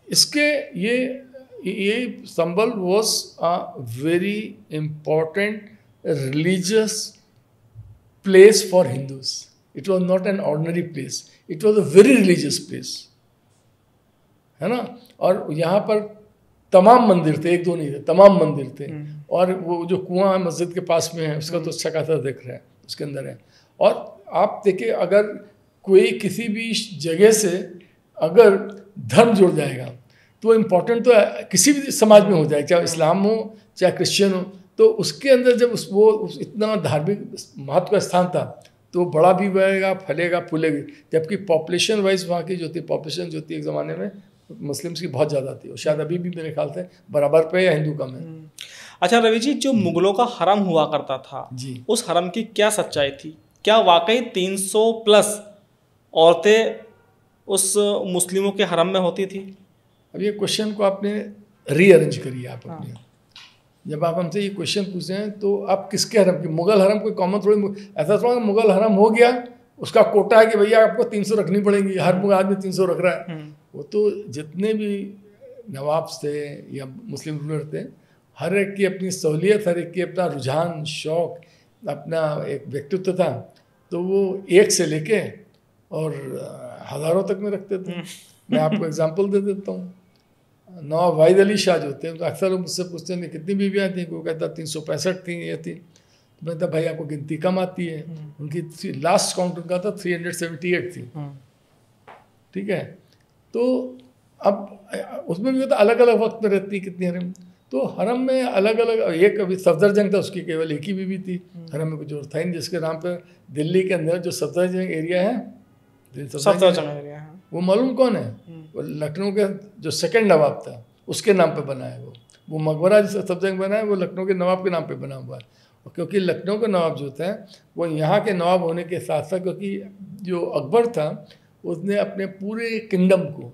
इसके ये Sambhal was a very important religious place for Hindus. It was not an ordinary place. It was a very religious place. है ना? और यहाँ पर तमाम मंदिर थे, एक दो नहीं थे, तमाम मंदिर थे। और वो जो कुआं मस्जिद के पास में है उसका तो अच्छा खासा दिख रहा है, उसके अंदर है। और आप देखिए, अगर कोई किसी भी जगह से अगर धर्म जुड़ जाएगा तो इम्पोर्टेंट तो किसी भी समाज में हो जाए, चाहे इस्लाम हो चाहे क्रिश्चियन हो, तो उसके अंदर जब वो इतना धार्मिक महत्व का स्थान था तो बड़ा भी बढ़ेगा, फैलेगा, फूलेगा। जबकि पॉपुलेशन वाइज वहाँ की जो थी, पॉपुलेशन जो थी एक ज़माने में मुस्लिम्स की बहुत ज़्यादा थी, और शायद अभी भी मेरे ख्याल से बराबर पे या हिंदू कम है। अच्छा रवि जी, जो मुगलों का हरम हुआ करता था जी, उस हरम की क्या सच्चाई थी? क्या वाकई 300 प्लस औरतें उस मुस्लिमों के हरम में होती थी? अब ये क्वेश्चन को आपने रीअरेंज करिए आप अपने। जब आप हमसे ये क्वेश्चन पूछे हैं तो आप किसके हरम की, मुगल हरम कोई कॉमन थोड़ी, ऐसा थोड़ा मुगल हरम हो गया उसका कोटा है कि भैया आपको 300 रखनी पड़ेंगी, हर आदमी 300 रख रहा है। वो तो जितने भी नवाब थे या मुस्लिम रूलर थे, हर एक की अपनी सहूलियत, हर एक की अपना रुझान, शौक, अपना एक व्यक्तित्व था। तो वो एक से लेके और हज़ारों तक में रखते थे। मैं आपको एग्जांपल दे देता हूँ। नवाब वाहिद अली शाह जो थे, तो अक्सर लोग मुझसे पूछते हैं कितनी बीवियाँ थी, कोई कहता 365 थी, ये थी। तो मैं कहता भाई आपको गिनती कम आती है। उनकी लास्ट काउंट उनका था 378 थी। ठीक है, तो अब उसमें भी होता अलग अलग वक्त में रहती कितनी हरम। तो हरम में अलग अलग, एक अभी सफदरजंग था उसकी केवल एक ही बीवी थी। हरम में कुछ और था नहीं, जिसके नाम पर दिल्ली के अंदर जो सफदरजंग एरिया है सफदरजंग एरिया है। वो मालूम कौन है? वो लखनऊ के जो सेकंड नवाब था उसके नाम पे बना है वो मकबरा जो सफदरजंग बना है वो लखनऊ के नवाब के नाम पे बना हुआ है। और क्योंकि लखनऊ का नवाब जो था वो यहाँ के नवाब होने के साथ साथ, क्योंकि जो अकबर था उसने अपने पूरे किंगडम को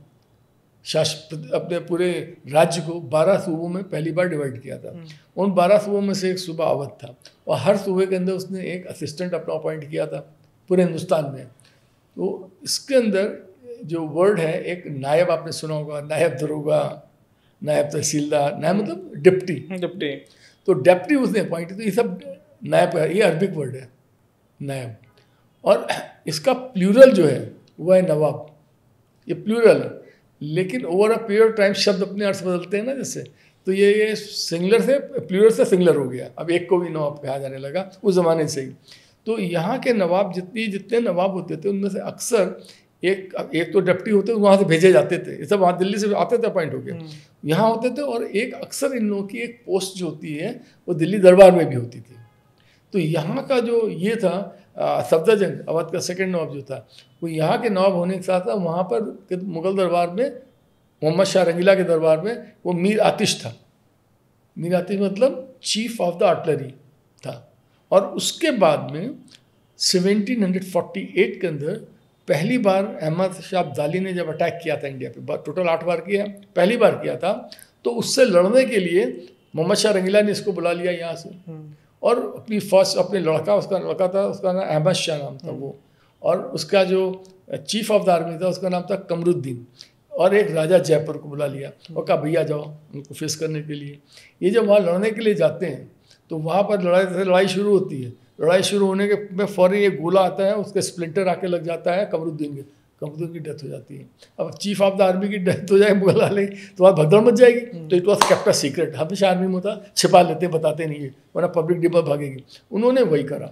अपने पूरे राज्य को 12 सूबों में पहली बार डिवाइड किया था। उन 12 सूबों में से एक सूबा अवध था और हर सूबे के अंदर उसने एक असिस्टेंट अपना अपॉइंट किया था पूरे हिंदुस्तान में। तो इसके अंदर जो वर्ड है, एक नायब आपने सुना होगा, नायब दरोगा, नायब तहसीलदार, नायब मतलब डिप्टी। तो डिप्टी उसने अपॉइंट, तो ये सब नायब है, ये अरबिक वर्ड है नायब। और इसका प्लूरल जो है वो है नवाब, ये प्लूरल है। लेकिन over a period of time शब्द अपने अर्थ बदलते हैं ना, जैसे तो ये सिंगुलर से प्लूरल से सिंगुलर हो गया। अब एक को भी नवाब कहा जाने लगा उस ज़माने से ही। तो यहाँ के नवाब जितने नवाब होते थे उनमें से अक्सर एक तो डिप्टी होते थे, वहाँ से भेजे जाते थे, ये सब वहाँ दिल्ली से आते थे अपॉइंट होके यहाँ होते थे। और एक अक्सर इन लोगों की एक पोस्ट जो होती है वो दिल्ली दरबार में भी होती थी। तो यहाँ का जो ये था सफदरजंग, अवध का सेकंड नवाब जो था, वो यहाँ के नवाब होने के साथ साथ वहाँ पर मुग़ल दरबार में मोहम्मद शाह रंगीला के दरबार में वो मीर आतिश था। मीर आतिश मतलब चीफ ऑफ द आर्टिलरी था। और उसके बाद में 1748 के अंदर पहली बार अहमद शाह अब्दाली ने जब अटैक किया था इंडिया पे, टोटल 8 बार किया, पहली बार किया था, तो उससे लड़ने के लिए मोहम्मद शाह रंगीला ने इसको बुला लिया यहाँ से। और अपनी फर्स्ट अपने उसका लड़का था, उसका नाम अहमद शाह नाम था वो, और उसका जो चीफ ऑफ द आर्मी था उसका नाम था कमरुद्दीन। और एक राजा जयपुर को बुला लिया और कहा भैया जाओ उनको फेस करने के लिए। ये जब वहाँ लड़ने के लिए जाते हैं तो वहाँ पर लड़ाई शुरू होती है। लड़ाई शुरू होने के में फ़ौरन एक गोला आता है, उसके स्प्लिंटर आके लग जाता है कमरुद्दीन की डेथ हो जाती है। अब चीफ ऑफ द आर्मी की डेथ हो जाए मुगल वाले तो वहाँ भगदड़ मच जाएगी। तो it was kept a secret, हमेशा आर्मी में होता, छिपा लेते, बताते नहीं है वरना पब्लिक डिबा भागेगी। उन्होंने वही करा।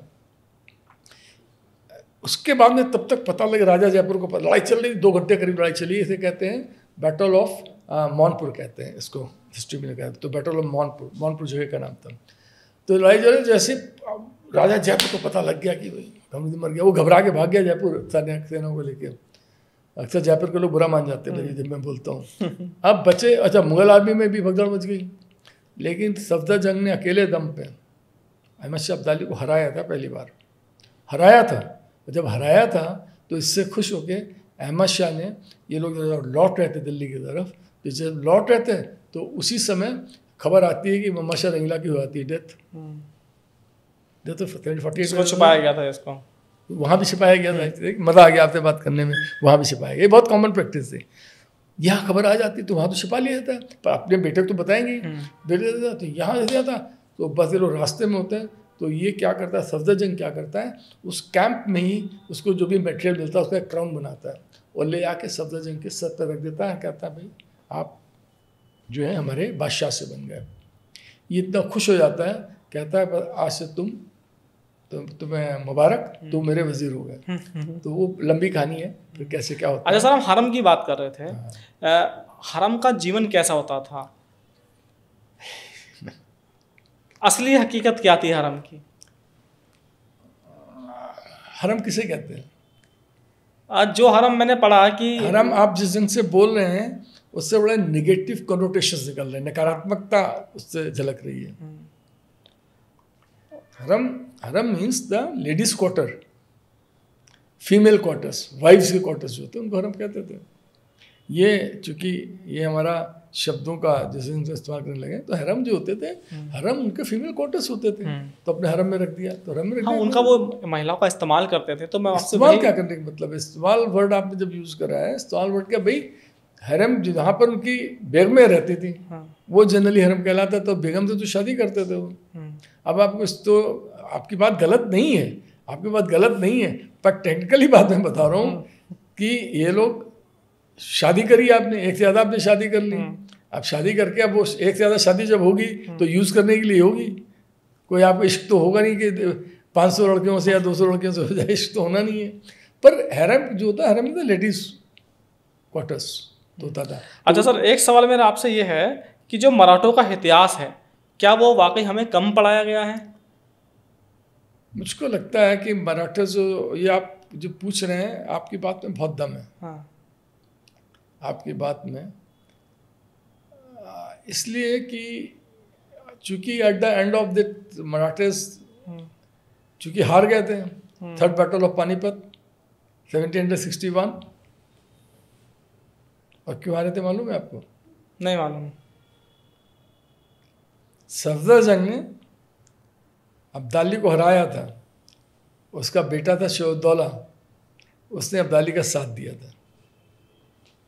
उसके बाद में तब तक पता लगे राजा जयपुर को, लड़ाई चल रही 2 घंटे करीब लड़ाई चली। इसे कहते हैं बैटल ऑफ मौनपुर कहते हैं इसको, हिस्ट्री में कहते हैं। तो बैटल ऑफ मौनपुर जगह का नाम था। तो लड़ाई चल रही, जैसे राजा जयपुर को पता लग गया कि भाई कमरुद्दीन मर गया, वो घबरा के भाग गया जयपुर सेनाओं को लेके। अक्सर जयपुर के लोग बुरा मान जाते हैं जब मैं बोलता हूँ। अब बचे, अच्छा मुगल आर्मी में भी भगदड़ मच गई, लेकिन सफदरजंग ने अकेले दम पे अहमद शाह अब्दाली को हराया था, पहली बार हराया था। जब हराया था तो इससे खुश होके अहमद शाह ने, ये लोग लौट रहे थे दिल्ली की तरफ, तो जब लौट रहे थे तो उसी समय खबर आती है कि मोहम्मद शाह रंगीला की हो जाती है डेथ। तो 48 छुपाया गया था इसको, वहाँ भी छिपाया गया था। मज़ा आ गया आपसे बात करने में, वहाँ भी छिपाया गया। ये बहुत कॉमन प्रैक्टिस है। यहाँ खबर आ जाती तो वहाँ तो छिपा लिया जाता है, पर अपने बेटे को तो बताएंगे बेटे देता। तो यहाँ जैसे आता तो बस ये लोग रास्ते में होते हैं। तो ये क्या करता है, सफदरजंग क्या करता है, उस कैंप में ही उसको जो भी मटेरियल मिलता है उसका एक क्राउन बनाता है और ले आके सफदरजंग के सर पर रख देता है। कहता है भाई आप जो है हमारे बादशाह से बन गए। ये इतना खुश हो जाता है, कहता है पर आज से तुम्हें मुबारक, तुम मेरे वजीर हो गए। तो वो लंबी कहानी है, फिर कैसे क्या होता है। अच्छा सर, हम हरम की बात कर रहे थे। हरम का जीवन कैसा होता था? असली हकीकत क्या थी हरम की? हरम किसे कहते हैं? आज जो हरम मैंने पढ़ा कि हरम आप जिस दिन से बोल रहे हैं उससे बड़े नेगेटिव कनोटेशन निकल रहे हैं, नकारात्मकता उससे झलक रही है। Harem means the ladies quarter, female quarters, wives के क्वार्टर्स जो होते हैं उनको हरम कहते थे। ये चूँकि ये हमारा शब्दों का जैसे इनको इस्तेमाल करने लगे, तो हरम जो होते थे, हरम उनके फीमेल क्वार्टर्स होते थे, तो अपने हरम में रख दिया, तो हरम में रख दिया। उनका वो महिलाओं का इस्तेमाल करते थे। तो मैं आपसे इस्तेमाल क्या करने का मतलब है, इस्तेमाल वर्ड आपने जब यूज़ करा है, इस्तेमाल वर्ड क्या भाई, हरम जहाँ पर उनकी बेगमें रहती थी वो जनरली हरम कहलाता। तो बेगम से तो शादी करते थे वो। अब आपको तो आपकी बात गलत नहीं है, आपकी बात गलत नहीं है, पर टेक्निकली बात मैं बता रहा हूँ कि ये लोग शादी करी आपने, एक से ज़्यादा आपने शादी कर ली। अब शादी करके अब वो एक से ज़्यादा शादी जब होगी तो यूज़ करने के लिए होगी। कोई आपको इश्क तो होगा नहीं कि 500 लड़कियों से या 200 लड़कियों से हो जाए, इश्क तो होना नहीं है। पर हरम जो होता है, हरम में लेडीज क्वार्टर्स तो होता था। अच्छा सर, एक सवाल मेरा आपसे ये है कि जो मराठों का इतिहास है, क्या वो वाकई हमें कम पढ़ाया गया है? मुझको लगता है कि मराठा जो, ये आप जो पूछ रहे हैं, आपकी बात में बहुत दम है। हाँ। आपकी बात में इसलिए कि चूंकि at the end of the Marathas चूंकि हार गए थे थर्ड बैटल ऑफ पानीपत 1761। और क्यों हारे थे मालूम है आपको? नहीं मालूम। सफदरजंग ने अब्दाली को हराया था, उसका बेटा था शौदौला, उसने अब्दाली का साथ दिया था।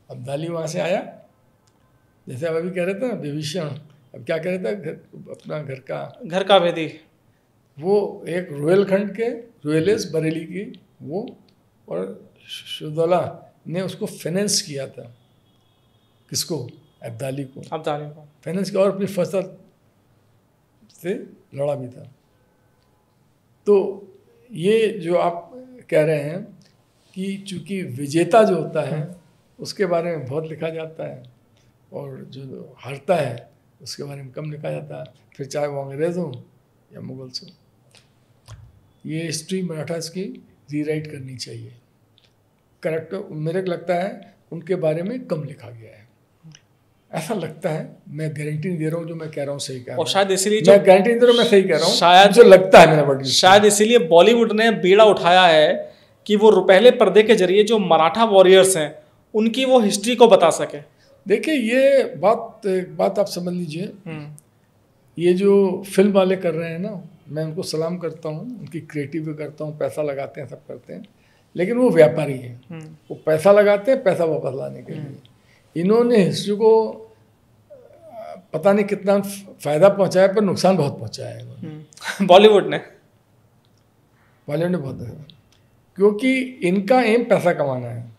अब्दाली वहाँ से आया, जैसे आप अभी कह रहे थे ना विभीषण, अब क्या कह रहे थे, अपना घर का भेदी। वो एक रोहेलखंड के रोहेलेस बरेली की वो, और शौदौला ने उसको फाइनेंस किया था। किसको? अब्दाली को फाइनेंस किया, और अपनी फसल से लड़ा भी था। तो ये जो आप कह रहे हैं कि चूंकि विजेता जो होता है उसके बारे में बहुत लिखा जाता है, और जो हारता है उसके बारे में कम लिखा जाता है, फिर चाहे वो अंग्रेज़ हो या मुगल्स हो। ये हिस्ट्री मराठास की रीराइट करनी चाहिए। करेक्टर मेरे को लगता है उनके बारे में कम लिखा गया है, ऐसा लगता है। मैं गारंटी नहीं दे रहा हूँ, जो मैं कह रहा हूँ सही कह रहा हूँ, और शायद इसीलिए मैं गारंटी नहीं दे रहा हूँ, मैं सही कह रहा हूँ, शायद जो लगता है मेरा वर्ड, शायद इसीलिए बॉलीवुड ने बीड़ा उठाया है कि वो पहले पर्दे के जरिए जो मराठा वॉरियर्स हैं उनकी वो हिस्ट्री को बता सके। देखिए ये बात आप समझ लीजिए, ये जो फिल्म वाले कर रहे हैं ना, मैं उनको सलाम करता हूँ, उनकी क्रिएटिव भी करता हूँ, पैसा लगाते हैं, सब करते हैं, लेकिन वो व्यापारी हैं। वो पैसा लगाते हैं पैसा वापस लाने के लिए। इन्होंने हिस्ट्री को पता नहीं कितना फ़ायदा पहुँचाया, पर नुकसान बहुत पहुँचाया है इन्होंने। बॉलीवुड ने बहुत, क्योंकि इनका एम पैसा कमाना है,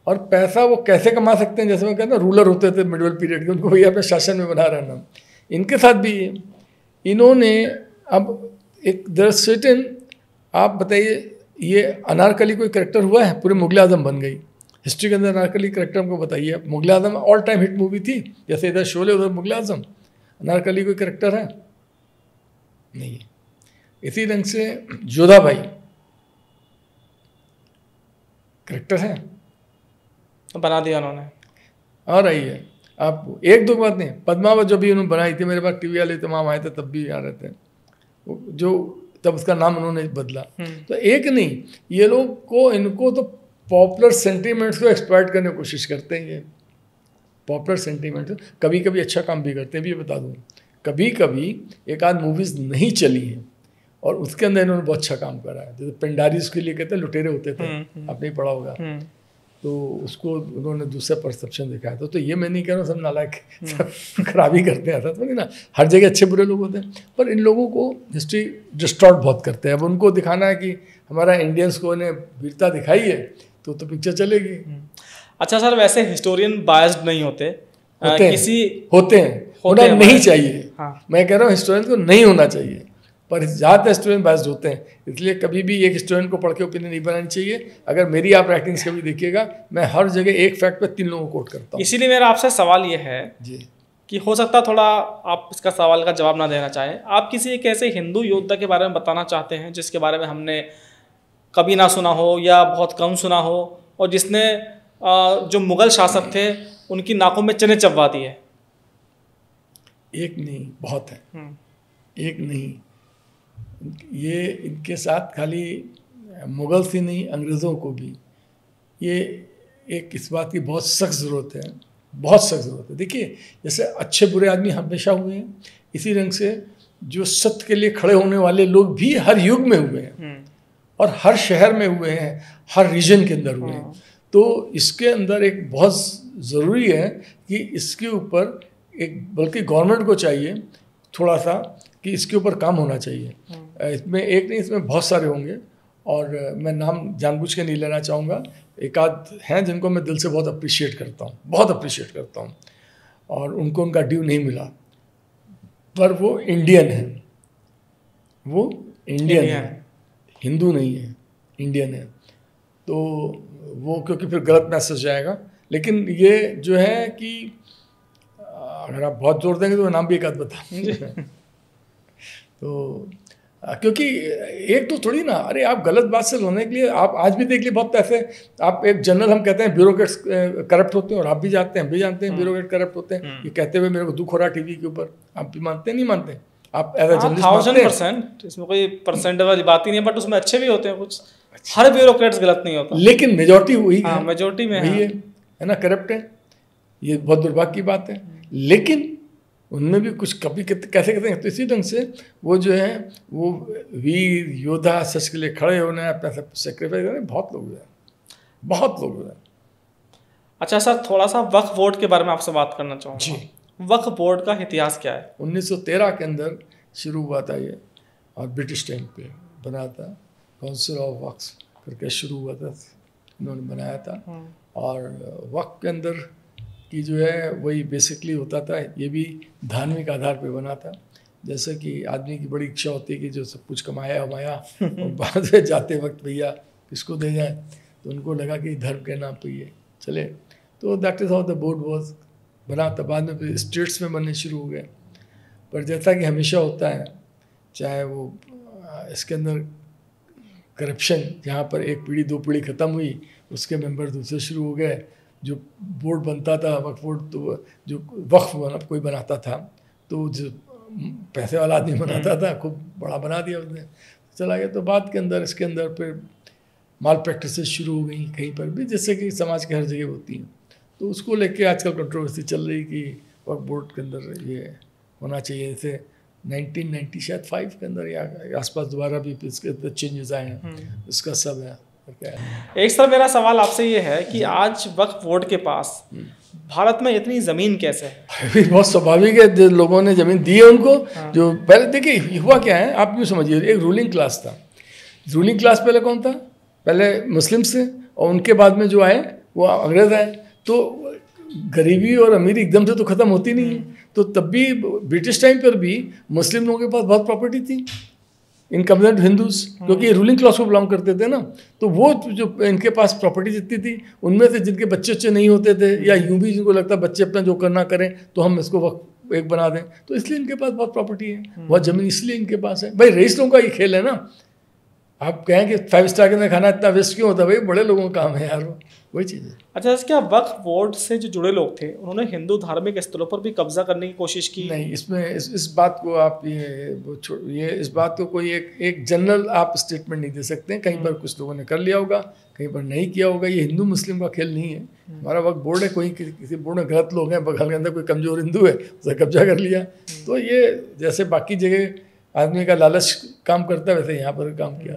और पैसा वो कैसे कमा सकते हैं, जैसे मैं कहता रूलर होते थे मिडिवल पीरियड के, उनको भैया अपने शासन में बना रहना। इनके साथ भी इन्होंने अब एक दरअसल, आप बताइए, ये अनारकली कोई करेक्टर हुआ है? पूरे मुगल आजम बन गई हिस्ट्री के अंदर। अनारकली करेक्टर हमको बताइए। मुगल आजम ऑल टाइम हिट मूवी थी, जैसे इधर शोले उधर मुगल आजम। अनारकली कोई करेक्टर है? नहीं है। इसी ढंग से जोधा भाई करेक्टर है, बना दिया उन्होंने। और आई है आपको एक दो बात नहीं, पद्मावत जो भी उन्होंने बनाई थी, मेरे पास टीवी वाले तमाम आए थे तब भी आ रहे थे, जो तब उसका नाम उन्होंने बदला। तो एक नहीं, ये लोग को इनको तो पॉपुलर सेंटीमेंट्स को एक्सप्लॉइट करने की कोशिश करते हैं। ये पॉपुलर सेंटीमेंट्स कभी कभी अच्छा काम भी करते हैं, भी बता दूँ। कभी कभी एक आध मूवीज़ नहीं चली हैं और उसके अंदर इन्होंने बहुत अच्छा काम करा है। जैसे पेंडारी उसके लिए कहते हैं लुटेरे होते थे, आपने पढ़ा होगा, तो उसको उन्होंने दूसरा परसेप्शन दिखाया था। तो ये मैं नहीं कह रहा हूँ सब नालायक खराबी करते हैं, ऐसा तो नहीं ना, हर जगह अच्छे बुरे लोग होते हैं, पर इन लोगों को हिस्ट्री डिस्टॉर्ट बहुत करते हैं। अब उनको दिखाना है कि हमारा इंडियंस को इन्हें वीरता दिखाई है तो पिक्चर चलेगी। अच्छा सर, वैसे हिस्टोरियन बायस्ड नहीं होते, होते हैं नहीं चाहिए। हाँ। मैं कह रहा हूँ हिस्टोरियन को नहीं होना चाहिए, पर ज़्यादातर हिस्टोरियन बायस्ड होते हैं, इसलिए कभी भी एक हिस्टोरियन को पढ़ के ओपिनियन नहीं बनानी चाहिए। अगर मेरी आप राइटिंग्स कभी देखिएगा, मैं हर जगह एक फैक्ट पे 3 लोगों को कोट करता हूँ। इसीलिए मेरा आपसे सवाल ये है जी कि हो सकता थोड़ा आप इसका सवाल का जवाब ना देना चाहें, आप किसी एक ऐसे हिंदू योद्धा के बारे में बताना चाहते हैं जिसके बारे में हमने कभी ना सुना हो या बहुत कम सुना हो, और जिसने जो मुग़ल शासक थे उनकी नाकों में चने चबवा दिए? एक नहीं, बहुत है। एक नहीं, ये इनके साथ खाली मुग़ल ही नहीं, अंग्रेज़ों को भी ये एक इस बात की बहुत सख्त ज़रूरत है, बहुत सख्त ज़रूरत है। देखिए, जैसे अच्छे बुरे आदमी हमेशा हुए हैं, इसी रंग से जो सत्य के लिए खड़े होने वाले लोग भी हर युग में हुए हैं और हर शहर में हुए हैं, हर रीजन के अंदर हुए हैं। तो इसके अंदर एक बहुत ज़रूरी है कि इसके ऊपर एक, बल्कि गवर्नमेंट को चाहिए थोड़ा सा कि इसके ऊपर काम होना चाहिए। इसमें एक नहीं, इसमें बहुत सारे होंगे, और मैं नाम जानबूझ के नहीं लेना चाहूँगा। एक आध हैं जिनको मैं दिल से बहुत अप्रिशिएट करता हूँ, बहुत अप्रिशिएट करता हूँ, और उनको उनका ड्यू नहीं मिला, पर वो इंडियन है, वो इंडियन है, हिंदू नहीं है, इंडियन है। तो वो क्योंकि फिर गलत मैसेज जाएगा। लेकिन ये जो है कि अगर आप बहुत जोर देंगे तो मैं नाम भी एक आध बता तो क्योंकि एक तो थोड़ी ना, अरे आप गलत बात से लड़ने के लिए आप आज भी देख लिए बहुत पैसे, आप एक जनरल हम कहते हैं ब्यूरोक्रेट्स करप्ट होते हैं, और आप भी जानते हैं, हम भी जानते हैं ब्यूरोक्रेट करप्ट होते हैं। ये कहते हुए मेरे को दुख हो रहा टीवी के ऊपर, आप भी मानते हैं नहीं मानते? आप एज ए जर्नलिस्ट 1000%, इसमें कोई परसेंट वाली बात ही नहीं है, बट उसमें अच्छे भी होते हैं कुछ, हर ब्यूरोक्रेट्स गलत नहीं होता, लेकिन मेजोरिटी वही है, मेजोरिटी में वही है ना, करप्ट है। ये बहुत दुर्भाग्य की बात है, लेकिन उनमें भी कुछ कभी कैसे कहते हैं, तो इसी ढंग से वो जो है वो वीर योद्धा सच के लिए खड़े होना, अपना सब सेक्रीफाइस करना, बहुत लोग हैं, बहुत लोग हैं। अच्छा सर, थोड़ा सा वक्फ बोर्ड के बारे में आपसे बात करना चाहूँगा जी। वक्फ बोर्ड का इतिहास क्या है? 1913 के अंदर शुरू हुआ था ये, और ब्रिटिश टाइम पे बना था, काउंसिल ऑफ वक्फ करके शुरू हुआ था, इन्होंने बनाया था। और वक्फ के अंदर कि जो है वही बेसिकली होता था, ये भी धार्मिक आधार पे बना था। जैसे कि आदमी की बड़ी इच्छा होती है कि जो सब कुछ कमाया और बाद में जाते वक्त भैया किसको दे जाए, तो उनको लगा कि धर्म के नाम पे ये चले, तो that is how the board was बना था। बाद में फिर स्टेट्स में बनने शुरू हो गए, पर जैसा कि हमेशा होता है, चाहे वो इसके अंदर करप्शन, जहाँ पर एक पीढ़ी दो पीढ़ी ख़त्म हुई, उसके मेंबर दूसरे शुरू हो गए। जो बोर्ड बनता था वक्फ बोर्ड, तो जो वक्फ कोई बनाता था, तो जो पैसे वाला आदमी बनाता था खूब बड़ा बना दिया उसने, चला गया। तो बाद के अंदर इसके अंदर फिर माल प्रैक्टिसेस शुरू हो गई कहीं पर भी, जैसे कि समाज के हर जगह होती हैं। तो उसको लेके आजकल कंट्रोवर्सी चल रही कि वक्फ बोर्ड के अंदर ये होना चाहिए। जैसे 1990 शायद 5 के अंदर या आसपास दोबारा भी इसके अंदर चेंजेस आए हैं, इसका सब है। एक सर मेरा सवाल आपसे ये है कि आज वक्फ बोर्ड के पास भारत में इतनी ज़मीन कैसे है? बहुत स्वाभाविक है, जो लोगों ने ज़मीन दी है उनको। जो पहले देखिए हुआ क्या है, आप यूँ समझिए, एक रूलिंग क्लास था। रूलिंग क्लास पहले कौन था? पहले मुस्लिम्स थे, और उनके बाद में जो आए वो अंग्रेज आए। तो गरीबी और अमीरी एकदम से तो ख़त्म होती नहीं है। तो तब भी ब्रिटिश टाइम पर भी मुस्लिम लोगों के पास बहुत प्रॉपर्टी थी, इन कंपेयर टू हिंदूज, क्योंकि ये रूलिंग क्लास को बिलोंग करते थे ना। तो वो जो इनके पास प्रॉपर्टी जितनी थी, उनमें से जिनके बच्चे नहीं होते थे, या यूं भी जिनको लगता बच्चे अपना जो करना करें तो हम इसको वक्त एक बना दें, तो इसलिए इनके पास बहुत प्रॉपर्टी है, बहुत ज़मीन इसलिए इनके पास है। भाई रईस लोगों का ये खेल है ना। आप कहें कि 5 स्टार के अंदर खाना इतना वेस्ट क्यों होता है? भाई बड़े लोगों का काम है यार, वही चीज़ है। अच्छा, क्या वक्फ बोर्ड से जो जुड़े लोग थे उन्होंने हिंदू धार्मिक स्थलों पर भी कब्जा करने की कोशिश की? नहीं, इसमें इस बात को आप ये इस बात को कोई एक जनरल आप स्टेटमेंट नहीं दे सकते। कहीं पर कुछ लोगों ने कर लिया होगा, कहीं पर नहीं किया होगा। ये हिंदू मुस्लिम का खेल नहीं है। हमारा वक्फ बोर्ड है, कोई किसी बोर्ड में गलत लोग हैं, बगल के अंदर कोई कमज़ोर हिंदू है, उसे कब्जा कर लिया। तो ये जैसे बाकी जगह आदमी का लालच काम करता है, वैसे यहाँ पर काम किया।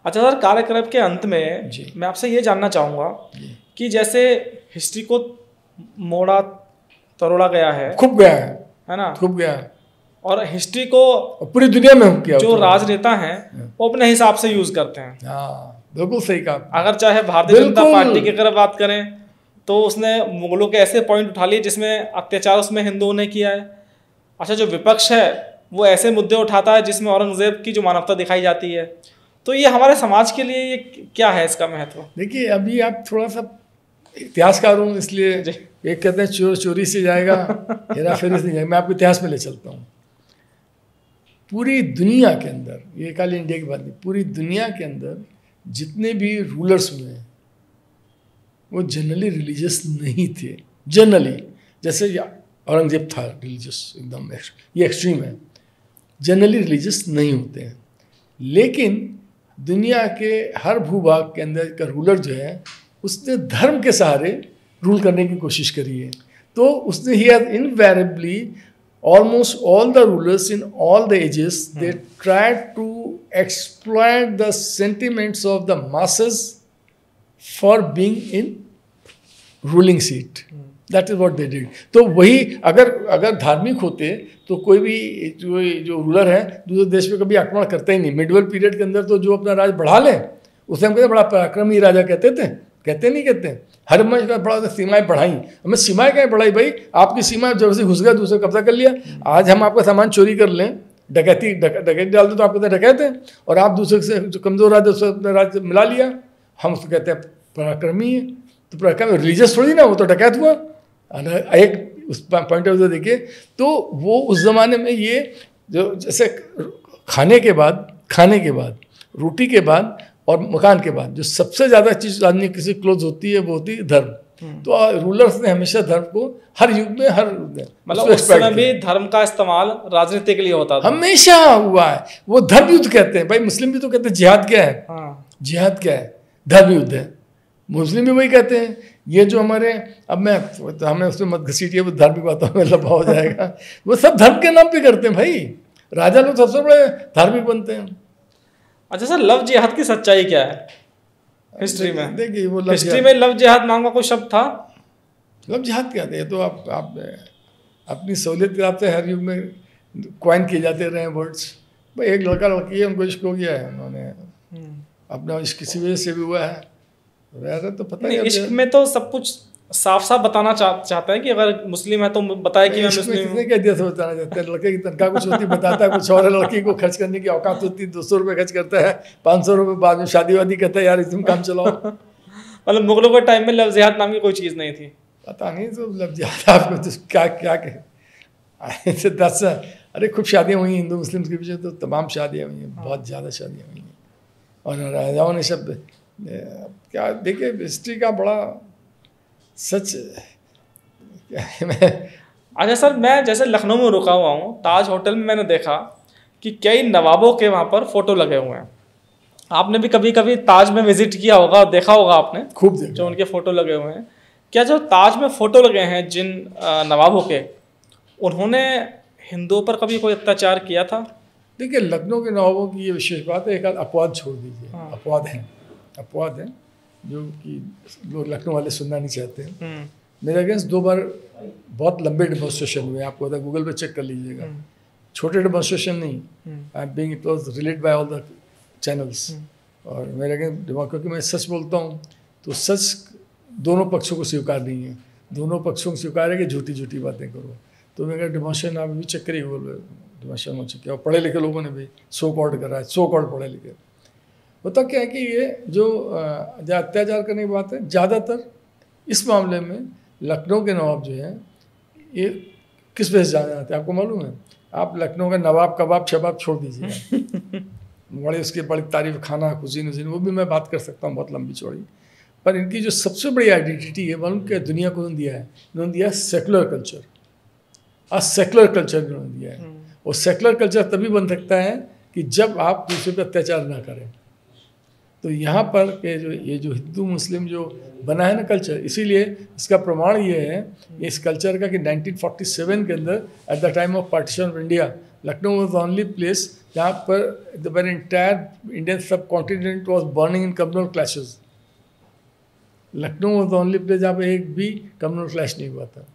अच्छा सर, कार्यक्रम के अंत में मैं आपसे ये जानना चाहूँगा कि जैसे हिस्ट्री को मोड़ा तरोड़ा गया है, खूब गया है ना, खूब गया है, और हिस्ट्री को पूरी दुनिया में किया। जो राजनेता हैं वो अपने हिसाब से यूज करते हैं। हाँ, बिल्कुल सही कहा। अगर चाहे भारतीय जनता पार्टी की अगर बात करें तो उसने मुगलों के ऐसे पॉइंट उठा लिए जिसमें अत्याचार उसमें हिंदुओं ने किया है। अच्छा, जो विपक्ष है वो ऐसे मुद्दे उठाता है जिसमें औरंगजेब की जो मानवता दिखाई जाती है। तो ये हमारे समाज के लिए ये क्या है, इसका महत्व? देखिए, अभी आप थोड़ा सा इतिहासकार हूँ, इसलिए एक कहते हैं चोर चोरी से जाएगा, हेरा फेरी से जाएगा। मैं आपको इतिहास में ले चलता हूँ। पूरी दुनिया के अंदर, ये खाली इंडिया की बात नहीं, पूरी दुनिया के अंदर जितने भी रूलर्स हुए हैं वो जनरली रिलीजियस नहीं थे। जनरली, जैसे औरंगजेब था रिलीजियस एकदम, ये एक्सट्रीम है। जनरली रिलीजियस नहीं होते हैं, लेकिन दुनिया के हर भूभाग के अंदर का रूलर जो है उसने धर्म के सहारे रूल करने की कोशिश करी है। तो उसने he has invariably almost all the rulers in all the ages, they tried to exploit the sentiments of the masses for being in ruling seat. That is what they did. तो वही अगर धार्मिक होते तो कोई भी जो रूलर है दूसरे देश पे कभी आक्रमण करता ही नहीं। मिडवल पीरियड के अंदर तो जो अपना राज बढ़ा ले उसे हम कहते बड़ा पराक्रमी राजा कहते थे, कहते हर मंच का बड़ा सीमाएं बढ़ाई। हमें सीमाएं क्या बढ़ाई भाई? आपकी सीमा जब से घुस गया दूसरे कब्जा कर लिया। आज हम आपका सामान चोरी कर लें, डकैती डाल दो तो आप कहते हैं डकैत हैं, और आप दूसरे से जो कमज़ोर राज्य उससे अपने राज्य मिला लिया, हम उसको कहते हैं पराक्रमी है। तो पराक्रमी रिलीजियस थोड़ी ना, वो तो डकैत हुआ। एक उस पॉइंट ऑफ व्यू देखिए तो वो उस ज़माने में ये जो जैसे खाने के बाद खाने के बाद, रोटी के बाद और मकान के बाद जो सबसे ज़्यादा चीज़ आदमी किसी क्लोज होती है वो होती है धर्म। तो रूलर्स ने हमेशा धर्म को हर युग में मतलब उस समय भी धर्म का इस्तेमाल राजनीति के लिए होता था, हमेशा हुआ है। वो धर्म युद्ध कहते हैं भाई, मुस्लिम भी तो कहते हैं जिहाद क्या है। हाँ। जिहाद क्या है? धर्म युद्ध है। मुस्लिम भी वही कहते हैं। ये जो हमारे अब हमें उसमें मत घसीटिए, वो धार्मिक बातों में लंबा हो जाएगा। वो सब धर्म के नाम पे करते हैं भाई। राजा लोग सबसे बड़े धार्मिक बनते हैं। अच्छा सर, लव जिहाद की सच्चाई क्या है हिस्ट्री में? देखिए वो हिस्ट्री में लव जिहाद नाम का कोई शब्द था? लव जिहाद क्या है? तो आप अपनी सहूलियत के हिसाब से हर युग में क्वाइन किए जाते रहे वर्ड्स। भाई एक लड़का लड़की है, उनको इश्क हो गया है, उन्होंने अपना इश्क किसी वजह से भी हुआ है, तो पता नहीं। इश्क में तो सब कुछ साफ साफ बताना चाहता है कि अगर मुस्लिम है तो बताए कि मैं मुस्लिम हूं। किसने क्या दिया से बताना चाहता है? लड़के की तनख्वाह कुछ होती बताता है कुछ और है, लड़की को खर्च करने की औकात होती है, 200 रुपये खर्च करता है, 500 रुपये बाद में शादी वादी करता है, यार तुम काम चलाओ। मतलब मुगलों के टाइम में लव जिहाद नाम की कोई चीज़ नहीं थी? पता नहीं, तो लव जिहाद आपको तो क्या क्या कहे। 10 अरे खूब शादियाँ हुई हिंदू मुस्लिम के पीछे, तो तमाम शादियाँ हुई हैं, बहुत ज़्यादा शादियाँ हुई हैं। और राजाओं ने सब क्या, देखिए हिस्ट्री का बड़ा सच अच्छा सर, मैं जैसे लखनऊ में रुका हुआ हूँ, ताज होटल में मैंने देखा कि कई नवाबों के वहाँ पर फोटो लगे हुए हैं। आपने भी कभी कभी ताज में विजिट किया होगा, देखा होगा आपने, खूब देखा जो उनके फोटो लगे हुए हैं। क्या जो ताज में फोटो लगे हैं जिन नवाबों के, उन्होंने हिंदुओं पर कभी कोई अत्याचार किया था? देखिए लखनऊ के नवाबों की ये विशेष बात है, एक अपवाद छोड़ दीजिए। हाँ। अपवाद हैं जो कि लोग लखनऊ वाले सुनना नहीं चाहते हैं। मेरे अगेंस्ट 2 बार बहुत लंबे डेमोन्स्ट्रेशन हुए, आपको पता, गूगल पे चेक कर लीजिएगा। छोटे डेमोन्स्ट्रेशन नहीं, I am being it was related by all the channels. और मेरे अगेंस्ट, क्योंकि मैं सच बोलता हूँ, तो सच दोनों पक्षों को स्वीकार नहीं है। दोनों पक्षों को स्वीकार है कि झूठी झूठी बातें करो। तो मेरा डेमोन्स्ट्रेशन आप भी चेक करिए, गूगल पे डेमोन्स्ट्रेशन हो चुके, और पढ़े लिखे लोगों ने भी सो कॉल्ड करा है, सो कॉल्ड पढ़े लिखे। होता क्या है कि ये जो अत्याचार करने की बात है, ज़्यादातर इस मामले में लखनऊ के नवाब जो हैं, ये किस वजह से जाने जाते हैं आपको मालूम है? आप लखनऊ का नवाब कबाब शबाब छोड़ दीजिए। बड़ी उसकी बड़ी तारीफ, खाना, कुजीन वजीन, वो भी मैं बात कर सकता हूँ बहुत लंबी चौड़ी। पर इनकी जो सबसे बड़ी आइडेंटिटी है, मालूम क्या दुनिया को उन्होंने दिया है? उन्होंने दिया सेकुलर कल्चर। सेकुलर कल्चर उन्होंने दिया है। और सेकुलर कल्चर तभी बन सकता है कि जब आप दूसरे पर अत्याचार ना करें। तो यहाँ पर के ये जो हिंदू मुस्लिम जो बना है ना कल्चर, इसीलिए इसका प्रमाण ये है इस कल्चर का कि 1947 के अंदर, at the time of partition of India, Lucknow was the only place जहाँ पर द एंटायर इंडियन सब continent was burning in communal clashes. Lucknow was the only place जहाँ पर एक भी कम्युनल क्लैश नहीं हुआ था।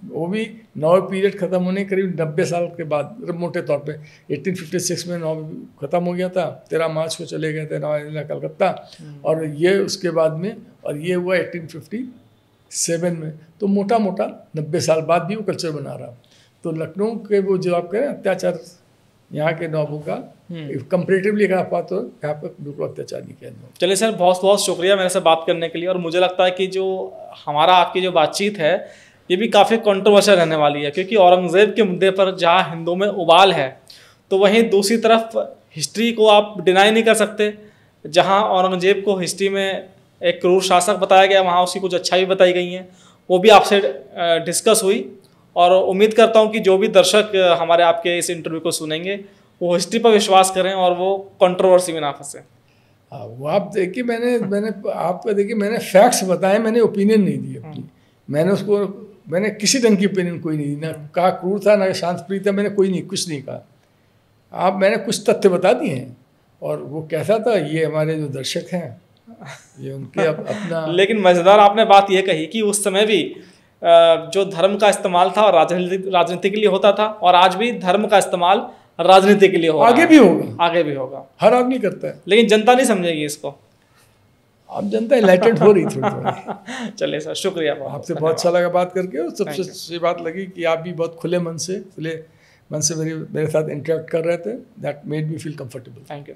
वो भी नौ पीरियड ख़त्म होने करीब 90 साल के बाद, मोटे तौर पे 1856 में नौ ख़त्म हो गया था। 13 मार्च को चले गए थे नवाब कलकत्ता, और ये उसके बाद में, और ये हुआ 1857 में। तो मोटा मोटा 90 साल बाद भी वो कल्चर बना रहा। तो लखनऊ के वो जो आप कह रहे हैं अत्याचार यहाँ के नवाबों का कंपेरेटिवली अगर आप तो यहाँ पर बिल्कुल अत्याचार नहीं किया। चलिए सर, बहुत बहुत शुक्रिया मेरे से बात करने के लिए। और मुझे लगता है कि जो हमारा आपकी जो बातचीत है ये भी काफ़ी कंट्रोवर्शियल रहने वाली है, क्योंकि औरंगज़ेब के मुद्दे पर जहाँ हिंदुओं में उबाल है, तो वहीं दूसरी तरफ हिस्ट्री को आप डिनाई नहीं कर सकते। जहाँ औरंगज़ेब को हिस्ट्री में एक क्रूर शासक बताया गया, वहाँ उसकी कुछ अच्छाई भी बताई गई हैं, वो भी आपसे डिस्कस हुई। और उम्मीद करता हूँ कि जो भी दर्शक हमारे आपके इस इंटरव्यू को सुनेंगे वो हिस्ट्री पर विश्वास करें और वो कंट्रोवर्सी में ना फंसे। वो आप देखिए, मैंने फैक्ट्स बताए, मैंने ओपिनियन नहीं दी अपनी। मैंने किसी ढंग की ओपिनियन कोई नहीं दी, ना कहा क्रूर था ना शांतप्रिय था, मैंने कुछ नहीं कहा। मैंने कुछ तथ्य बता दिए हैं, और वो कैसा था ये हमारे जो दर्शक हैं ये उनके अपना। लेकिन मज़ेदार आपने बात ये कही कि उस समय भी जो धर्म का इस्तेमाल था राजनीति के लिए होता था, और आज भी धर्म का इस्तेमाल राजनीति के लिए होगा, आगे भी होगा। हर आदमी करता है, लेकिन जनता नहीं समझेगी इसको। अब जनता इनलाइटेंड हो रही थोड़ी। चलिए सर, शुक्रिया आपसे, बहुत अच्छा लगा बात करके। और सबसे अच्छी बात लगी कि आप भी बहुत खुले मन से मेरे साथ इंटरेक्ट कर रहे थे। That made me feel comfortable. Thank you.